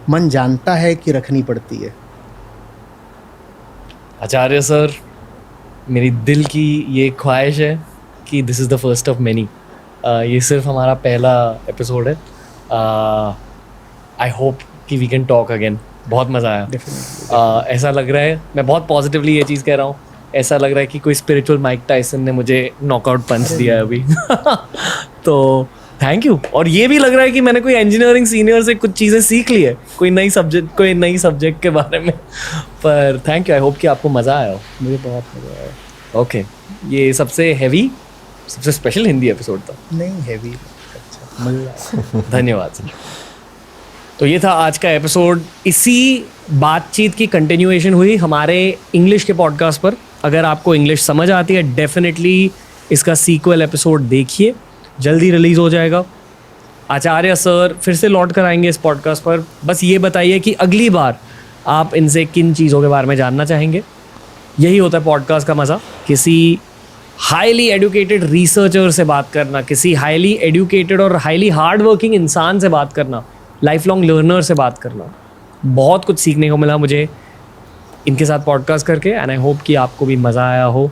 मन जानता है कि रखनी पड़ती है। आचार्य सर, मेरी दिल की ये ख्वाहिश है कि this is the first of many. ये सिर्फ हमारा पहला एपिसोड है। आई होप कि वी कैन टॉक अगेन। बहुत मज़ा आया। ऐसा लग रहा है, मैं बहुत पॉजिटिवली ये चीज़ कह रहा हूँ, ऐसा लग रहा है कि कोई स्पिरिचुअल माइक टायसन ने मुझे नॉकआउट पंच दिया है अभी। तो थैंक यू। और ये भी लग रहा है कि मैंने कोई इंजीनियरिंग सीनियर से कुछ चीज़ें सीख ली है, कोई नई सब्जेक्ट के बारे में। पर थैंक यू। आई होप कि आपको मज़ा आया हो। मुझे बहुत मज़ा आया। ओके, ये सबसे हैवी, सबसे स्पेशल हिंदी एपिसोड था। नहीं हैवी, अच्छा मज़ा आया। धन्यवाद सर। तो ये था आज का एपिसोड। इसी बातचीत की कंटिन्यूएशन हुई हमारे इंग्लिश के पॉडकास्ट पर। अगर आपको इंग्लिश समझ आती है, डेफिनेटली इसका सीक्वल एपिसोड देखिए, जल्दी रिलीज़ हो जाएगा। आचार्य सर फिर से लौट कर आएंगे इस पॉडकास्ट पर। बस ये बताइए कि अगली बार आप इनसे किन चीज़ों के बारे में जानना चाहेंगे। यही होता है पॉडकास्ट का मज़ा, किसी हाईली एडुकेटेड रिसर्चर से बात करना, किसी हाईली एडुकेटेड और हाईली हार्ड वर्किंग इंसान से बात करना, लाइफ लॉन्ग लर्नर से बात करना। बहुत कुछ सीखने को मिला मुझे इनके साथ पॉडकास्ट करके। एंड आई होप कि आपको भी मज़ा आया हो।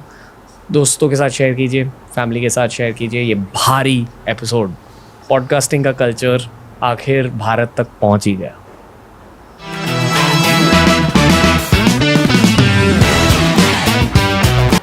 दोस्तों के साथ शेयर कीजिए, फैमिली के साथ शेयर कीजिए ये भारी एपिसोड। पॉडकास्टिंग का कल्चर आखिर भारत तक पहुंच ही गया।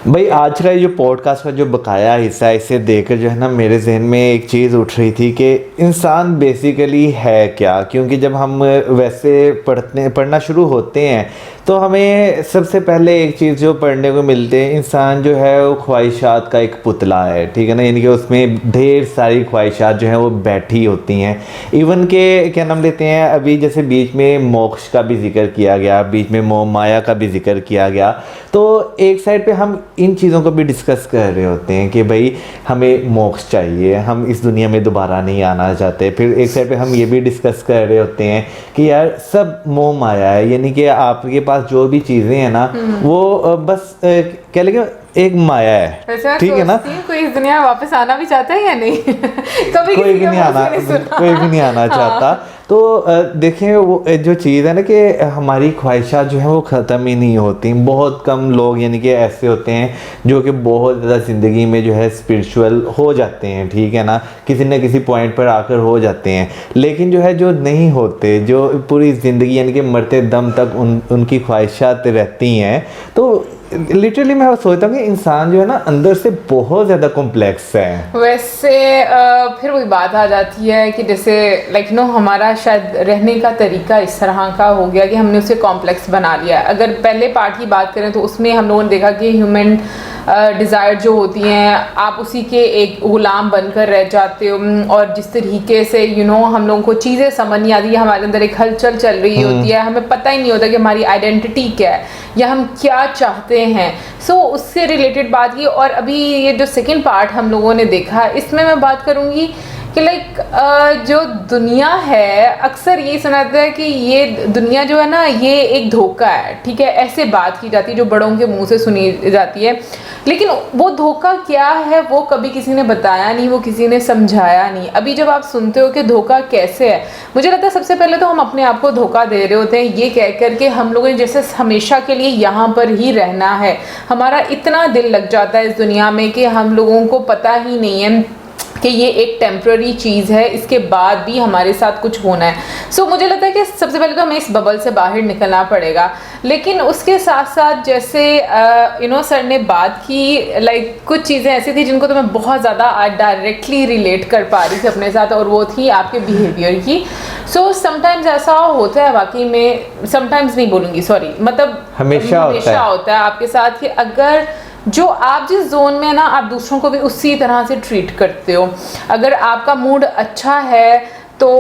भाई आज का ये जो पॉडकास्ट का जो बकाया हिस्सा है, इसे देखकर जो है ना मेरे जहन में एक चीज़ उठ रही थी कि इंसान बेसिकली है क्या। क्योंकि जब हम वैसे पढ़ना शुरू होते हैं तो हमें सबसे पहले एक चीज़ जो पढ़ने को मिलते हैं, इंसान जो है वो ख्वाहिशात का एक पुतला है, ठीक है ना। यानी कि उसमें ढेर सारी ख्वाहिशात जो हैं वो बैठी होती हैं। इवन के क्या नाम लेते हैं, अभी जैसे बीच में मोक्ष का भी जिक्र किया गया, बीच में मोह माया का भी जिक्र किया गया। तो एक साइड पे हम इन चीज़ों को भी डिस्कस कर रहे होते हैं कि भाई हमें मोक्ष चाहिए, हम इस दुनिया में दोबारा नहीं आना चाहते। फिर एक साइड पे हम ये भी डिस्कस कर रहे होते हैं कि यार सब मोह माया है, यानी कि आपके पास जो भी चीज़ें हैं ना वो बस क्या लगे एक माया है, ठीक है ना। कोई इस दुनिया में वापस आना भी चाहता है या नहीं? कभी कोई भी नहीं आना चाहता। तो देखें वो जो चीज़ है ना कि हमारी ख्वाहिशात जो है वो ख़त्म ही नहीं होती। बहुत कम लोग यानी कि ऐसे होते हैं जो कि बहुत ज़्यादा ज़िंदगी में जो है स्पिरिचुअल हो जाते हैं, ठीक है ना, किसी न किसी पॉइंट पर आकर हो जाते हैं। लेकिन जो है जो नहीं होते, जो पूरी ज़िंदगी यानी कि मरते दम तक उनकी ख्वाहिशात रहती हैं। तो लिटरली मैं सोचता हूँ कि इंसान जो है ना अंदर से बहुत ज़्यादा कॉम्प्लेक्स है। वैसे फिर वही बात आ जाती है कि जैसे लाइक नो हमारा शायद रहने का तरीका इस तरह का हो गया कि हमने उसे कॉम्प्लेक्स बना लिया। अगर पहले पार्ट की बात करें तो उसमें हम लोगों ने देखा कि ह्यूमन डिज़ायर जो होती हैं आप उसी के एक गुलाम बनकर रह जाते हो, और जिस तरीके से हम लोगों को चीज़ें समझ नहीं आती, हमारे अंदर एक हलचल चल रही होती है, हमें पता ही नहीं होता कि हमारी आइडेंटिटी क्या है या हम क्या चाहते हैं। सो उससे रिलेटेड बात की। और अभी ये जो सेकंड पार्ट हम लोगों ने देखा है इसमें मैं बात करूँगी कि लाइक जो दुनिया है, अक्सर ये सुना जाता है कि ये दुनिया जो है ना ये एक धोखा है, ठीक है, ऐसे बात की जाती है जो बड़ों के मुंह से सुनी जाती है, लेकिन वो धोखा क्या है वो कभी किसी ने बताया नहीं, वो किसी ने समझाया नहीं। अभी जब आप सुनते हो कि धोखा कैसे है, मुझे लगता है सबसे पहले तो हम अपने आप को धोखा दे रहे होते हैं ये कह कर के हम लोगों ने जैसे हमेशा के लिए यहाँ पर ही रहना है। हमारा इतना दिल लग जाता है इस दुनिया में कि हम लोगों को पता ही नहीं है कि ये एक टेम्प्ररी चीज़ है, इसके बाद भी हमारे साथ कुछ होना है। सो मुझे लगता है कि सबसे पहले तो हमें इस बबल से बाहर निकलना पड़ेगा। लेकिन उसके साथ साथ जैसे सर ने बात की लाइक कुछ चीज़ें ऐसी थी जिनको तो मैं बहुत ज़्यादा डायरेक्टली रिलेट कर पा रही थी अपने साथ, और वो थी आपके बिहेवियर की। सो समटाइम्स ऐसा होता है वाकई में, समटाइम्स नहीं बोलूँगी सॉरी, मतलब हमेशा होता है आपके साथ कि अगर जो आप जिस जोन में ना आप दूसरों को भी उसी तरह से ट्रीट करते हो। अगर आपका मूड अच्छा है तो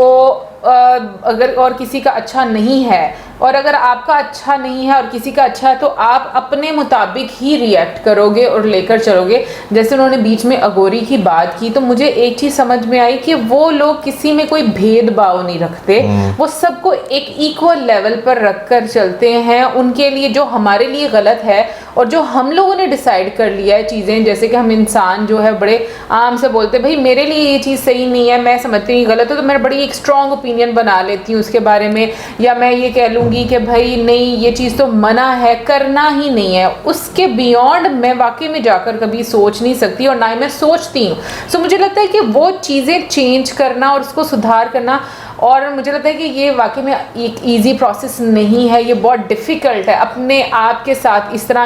अगर और किसी का अच्छा नहीं है, और अगर आपका अच्छा नहीं है और किसी का अच्छा है तो आप अपने मुताबिक ही रिएक्ट करोगे और लेकर चलोगे। जैसे उन्होंने बीच में अगोरी की बात की तो मुझे एक चीज़ समझ में आई कि वो लोग किसी में कोई भेदभाव नहीं रखते, वो सबको एक इक्वल लेवल पर रख कर चलते हैं। उनके लिए जो हमारे लिए गलत है और जो हम लोगों ने डिसाइड कर लिया है चीज़ें, जैसे कि हम इंसान जो है बड़े आम से बोलते भाई मेरे लिए ये चीज़ सही नहीं है, मैं समझती हूँ गलत है, तो मैं बड़ी एक स्ट्रॉन्ग ओपिनियन बना लेती हूँ उसके बारे में, या मैं ये कह लूँगी कि भाई नहीं ये चीज़ तो मना है, करना ही नहीं है। उसके बियॉन्ड मैं वाकई में जाकर कभी सोच नहीं सकती और ना ही मैं सोचती हूँ। सो मुझे लगता है कि वो चीज़ें चेंज करना और उसको सुधार करना, और मुझे लगता है कि ये वाकई में एक इजी प्रोसेस नहीं है, ये बहुत डिफ़िकल्ट है अपने आप के साथ इस तरह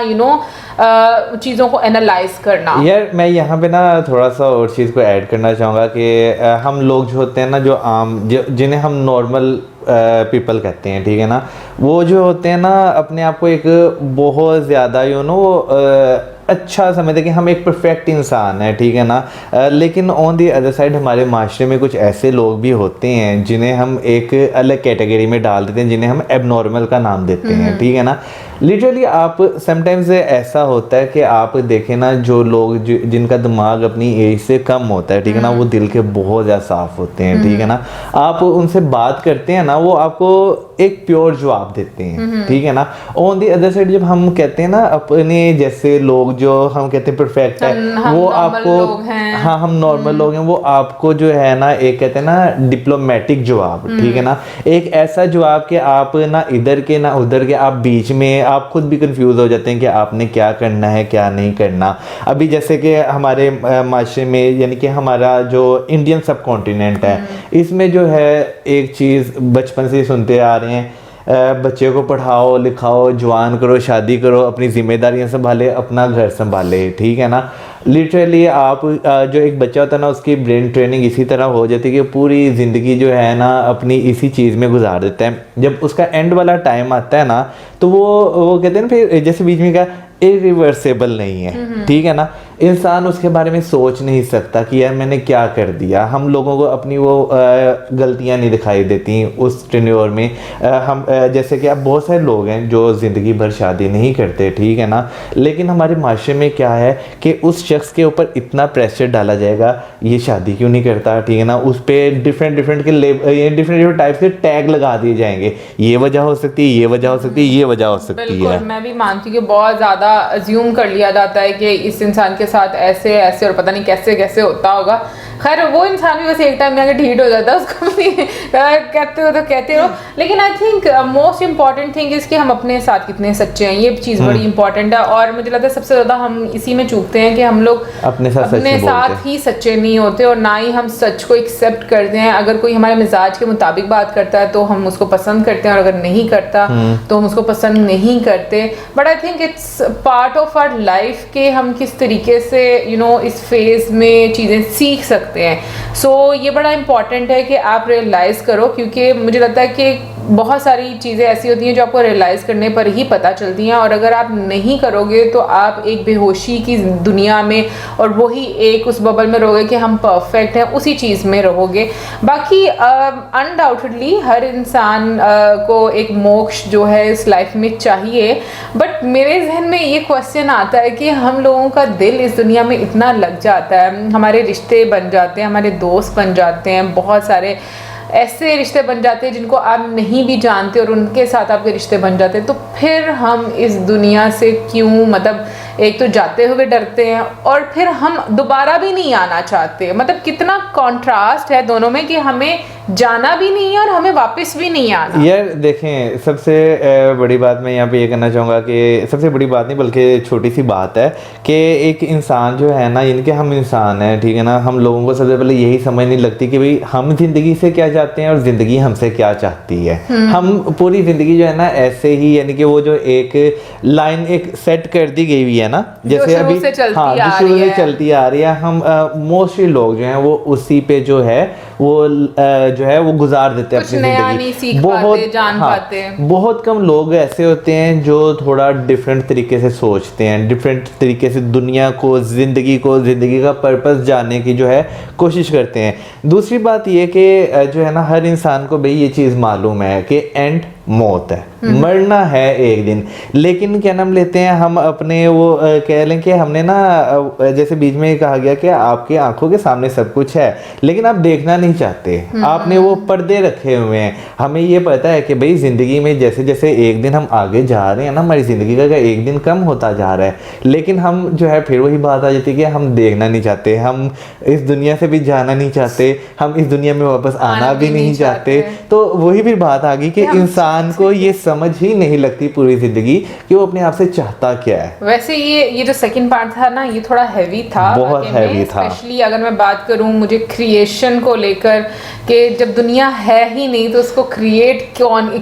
चीज़ों को एनालाइज करना। यार मैं यहाँ पे ना थोड़ा सा और चीज़ को ऐड करना चाहूँगा कि हम लोग जो होते हैं ना, जो आम जिन्हें हम नॉर्मल पीपल कहते हैं, ठीक है ना, वो जो होते हैं ना अपने आप को एक बहुत ज़्यादा अच्छा समझते कि हम एक परफेक्ट इंसान है, ठीक है ना। लेकिन ऑन दी अदर साइड हमारे माशरे में कुछ ऐसे लोग भी होते हैं जिन्हें हम एक अलग कैटेगरी में डाल देते हैं, जिन्हें हम एबनॉर्मल का नाम देते हैं, ठीक है ना। लिटरली आप समटाइम्स ऐसा होता है कि आप देखें ना, जो लोग जिनका दिमाग अपनी एज से कम होता है, ठीक है ना, वो दिल के बहुत ज़्यादा साफ होते हैं, ठीक है ना। आप उनसे बात करते हैं ना, वो आपको एक प्योर जवाब देते हैं, ठीक है ना। ऑन दी अदर साइड जब हम कहते हैं ना अपने जैसे लोग जो हम कहते हैं परफेक्ट है, वो आपको, हाँ हम नॉर्मल लोग हैं, वो आपको जो है ना एक कहते हैं ना डिप्लोमेटिक जवाब, ठीक है ना, एक ऐसा जवाब कि आप ना इधर के ना उधर के, आप बीच में आप खुद भी कंफ्यूज हो जाते हैं कि आपने क्या करना है क्या नहीं करना। अभी जैसे कि हमारे माशरे में, यानी कि हमारा जो इंडियन सब कॉन्टिनेंट है, इसमें जो है एक चीज़ बचपन से ही सुनते आ रहे हैं, बच्चे को पढ़ाओ लिखाओ, जवान करो, शादी करो, अपनी जिम्मेदारियां संभाले, अपना घर संभाले, ठीक है ना। लिटरली आप जो एक बच्चा होता है ना, उसकी ब्रेन ट्रेनिंग इसी तरह हो जाती है कि पूरी ज़िंदगी जो है ना अपनी इसी चीज़ में गुजार देता है। जब उसका एंड वाला टाइम आता है ना, तो वो कहते हैं ना, फिर जैसे बीच में क्या इरिवर्सेबल नहीं है, ठीक है ना। इंसान उसके बारे में सोच नहीं सकता कि यार मैंने क्या कर दिया। हम लोगों को अपनी वो गलतियां नहीं दिखाई देती उस टेन्योर में। हम जैसे कि अब बहुत सारे लोग हैं जो ज़िंदगी भर शादी नहीं करते, ठीक है ना, लेकिन हमारे माशरे में क्या है कि उस शख्स के ऊपर इतना प्रेशर डाला जाएगा, ये शादी क्यों नहीं करता, ठीक है ना। उस पर डिफरेंट डिफरेंट टाइप के टैग लगा दिए जाएंगे, ये वजह हो सकती है, ये वजह हो सकती है, ये वजह हो सकती है। मैं भी मानती हूँ कि बहुत ज़्यादा अज्यूम कर लिया जाता है कि इस इंसान के साथ ऐसे ऐसे और पता नहीं कैसे कैसे होता होगा, खैर वो इंसान भी बस एक टाइम में अगर ढीठ हो जाता है उसको भी कहते हो तो कहते रहो, लेकिन I think most important thing is कि हम अपने साथ कितने सच्चे हैं, ये चीज़ बड़ी इंपॉर्टेंट है। और मुझे लगता है सबसे ज़्यादा हम इसी में चूकते हैं कि हम लोग अपने साथ ही सच्चे नहीं होते और ना ही हम सच को एक्सेप्ट करते हैं। अगर कोई हमारे मिजाज के मुताबिक बात करता है तो हम उसको पसंद करते हैं, और अगर नहीं करता तो हम उसको पसंद नहीं करते। But I think it's part of our life के हम किस तरीके से इस फेज में चीज़ें सीख सकते हैं। सो ये बड़ा इंपॉर्टेंट है कि आप रियलाइज़ करो, क्योंकि मुझे लगता है कि बहुत सारी चीज़ें ऐसी होती हैं जो आपको रियलाइज़ करने पर ही पता चलती हैं, और अगर आप नहीं करोगे तो आप एक बेहोशी की दुनिया में और वही एक उस बबल में रहोगे कि हम परफेक्ट हैं, उसी चीज़ में रहोगे। बाकी अनडाउटेडली हर इंसान को एक मोक्ष जो है इस लाइफ में चाहिए, बट मेरे जहन में ये क्वेश्चन आता है कि हम लोगों का दिल इस दुनिया में इतना लग जाता है, हमारे रिश्ते बन जाते हैं, हमारे दोस्त बन जाते हैं, बहुत सारे ऐसे रिश्ते बन जाते हैं जिनको आप नहीं भी जानते और उनके साथ आपके रिश्ते बन जाते हैं, तो फिर हम इस दुनिया से क्यों, मतलब एक तो जाते हुए डरते हैं और फिर हम दोबारा भी नहीं आना चाहते। मतलब कितना कॉन्ट्रास्ट है दोनों में कि हमें जाना भी नहीं है और हमें वापस भी नहीं आना। यार देखें, सबसे बड़ी बात मैं यहाँ पे ये कहना चाहूँगा कि सबसे बड़ी बात नहीं बल्कि छोटी सी बात है कि एक इंसान जो है ना, यानी कि हम इंसान हैं, ठीक है ना, हम लोगों को सबसे पहले यही समझ नहीं लगती कि भाई हम जिंदगी से क्या चाहते हैं और जिंदगी हमसे क्या चाहती है। हम पूरी जिंदगी जो है ना ऐसे ही, यानी कि वो जो एक लाइन एक सेट कर दी गई हुई है ना, जैसे अभी जो शुरू से चलती आ रही है, हम मोस्टली लोग जो हैं वो उसी पे जो है वो जो है वो गुजार देते हैं अपनी जिंदगी। बहुत कम लोग ऐसे होते हैं जो थोड़ा डिफरेंट तरीके से सोचते हैं, डिफरेंट तरीके से दुनिया को, जिंदगी का पर्पस जानने की जो है कोशिश करते हैं। दूसरी बात ये कि जो है ना हर इंसान को भाई ये चीज़ मालूम है कि एंड मौत है, मरना है एक दिन, लेकिन क्या नाम लेते हैं हम अपने वो कह लें कि हमने ना जैसे बीच में कहा गया कि आपकी आंखों के सामने सब कुछ है लेकिन आप देखना नहीं चाहते, आपने वो पर्दे रखे हुए हैं। हमें ये पता है कि भाई जिंदगी में जैसे जैसे एक दिन हम आगे जा रहे हैं ना, हमारी जिंदगी का एक दिन कम होता जा रहा है, लेकिन हम जो है फिर वही बात आ जाती है कि हम देखना नहीं चाहते, हम इस दुनिया से भी जाना नहीं चाहते, हम इस दुनिया में वापस आना भी नहीं चाहते। तो वही भी बात आ गई कि इंसान को ये समझ ही नहीं लगती पूरी जिंदगी कि वो अपने आप से चाहता क्या है। वैसे ये जो सेकंड पार्ट था ना, ये थोड़ा हैवी था, बहुत हैवी था। स्पेशली अगर मैं बात करूं मुझे क्रिएशन को लेकर कि जब दुनिया है ही नहीं तो उसको क्रिएट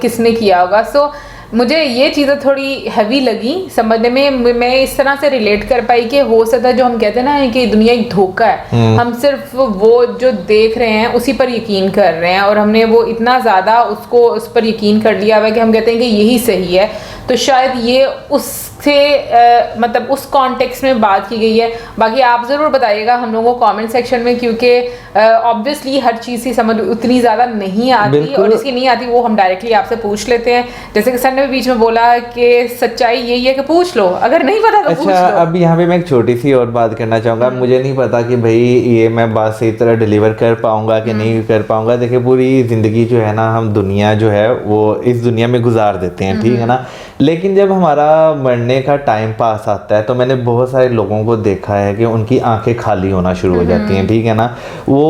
किसने किया होगा। सो मुझे ये चीज़ें थोड़ी हैवी लगी समझने में। मैं इस तरह से रिलेट कर पाई कि हो सकता है जो हम कहते हैं ना कि दुनिया एक धोखा है, हम सिर्फ वो जो देख रहे हैं उसी पर यकीन कर रहे हैं और हमने वो इतना ज़्यादा उस पर यकीन कर लिया हुआ है कि हम कहते हैं कि यही सही है। तो शायद ये उससे मतलब उस कॉन्टेक्स्ट में बात की गई है। बाकी आप ज़रूर बताइएगा हम लोगों को कमेंट सेक्शन में, क्योंकि ऑब्वियसली हर चीज़ की समझ उतनी ज़्यादा नहीं आती और जिसकी नहीं आती वो हम डायरेक्टली आपसे पूछ लेते हैं। जैसे कि सर ने भी बीच में बोला कि सच्चाई यही है कि पूछ लो, अगर नहीं पता तो पूछ लो। अब यहाँ पे मैं एक छोटी सी और बात करना चाहूँगा। मुझे नहीं पता कि भाई ये मैं बात सही तरह डिलीवर कर पाऊँगा कि नहीं कर पाऊँगा। देखिए पूरी ज़िंदगी जो है ना, हम दुनिया जो है वो इस दुनिया में गुजार देते हैं, ठीक है ना, लेकिन जब हमारा मरने का टाइम पास आता है तो मैंने बहुत सारे लोगों को देखा है कि उनकी आंखें खाली होना शुरू हो जाती हैं, ठीक है ना। वो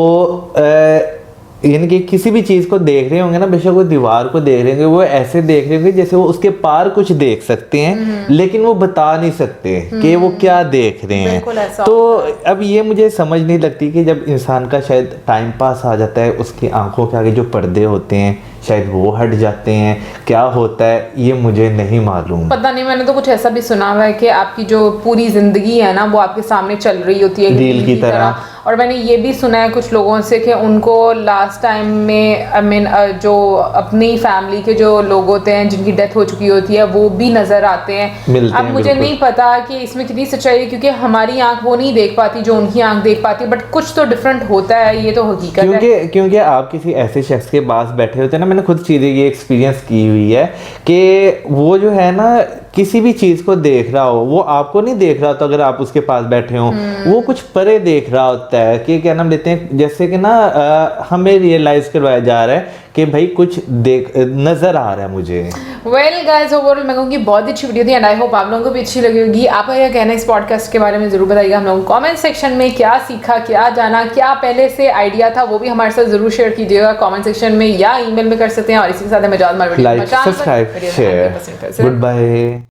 यानी कि किसी भी चीज़ को देख रहे होंगे ना, बेशक वो दीवार को देख रहे होंगे, वो ऐसे देख रहे होंगे जैसे वो उसके पार कुछ देख सकते हैं लेकिन वो बता नहीं सकते कि वो क्या देख रहे हैं। तो अब ये मुझे समझ नहीं लगती कि जब इंसान का शायद टाइम पास आ जाता है, उसकी आंखों के आगे जो पर्दे होते हैं शायद वो हट जाते हैं, क्या होता है ये मुझे नहीं मालूम। पता नहीं, मैंने तो कुछ ऐसा भी सुना हुआ है कि आपकी जो पूरी जिंदगी है ना वो आपके सामने चल रही होती है रील की तरह। और मैंने ये भी सुना है कुछ लोगों से कि उनको लास्ट टाइम में जो अपनी फैमिली के जो लोग होते हैं जिनकी डेथ हो चुकी होती है वो भी नजर आते हैं। अब मुझे नहीं पता कि इसमें कितनी सच्चाई है, क्योंकि हमारी आंख वो नहीं देख पाती जो उनकी आंख देख पाती है, बट कुछ तो डिफरेंट होता है, ये तो हकीकत है। क्योंकि आप किसी ऐसे शख्स के पास बैठे होते हैं ना, मैंने खुद चीज़ें ये एक्सपीरियंस की हुई है कि वो जो है ना किसी भी चीज़ को देख रहा हो, वो आपको नहीं देख रहा, तो अगर आप उसके पास बैठे हो वो कुछ परे देख रहा होता है कि क्या नाम लेते हैं, जैसे कि ना हमें रियलाइज करवाया जा रहा है कि भाई कुछ देख नजर आ रहा है मुझे। वेल गाइस, ओवरऑल मैं कहूँगी बहुत अच्छी वीडियो थी एंड आई होप आप लोगों को भी अच्छी लगी होगी। आपका क्या कहना है इस पॉडकास्ट के बारे में जरूर बताइएगा हम लोगों को कमेंट सेक्शन में। क्या सीखा, क्या जाना, क्या पहले से आइडिया था, वो भी हमारे साथ जरूर शेयर कीजिएगा कमेंट सेक्शन में या ईमेल में कर सकते हैं। और इसी के साथ हमें like, subscribe, share, good bye.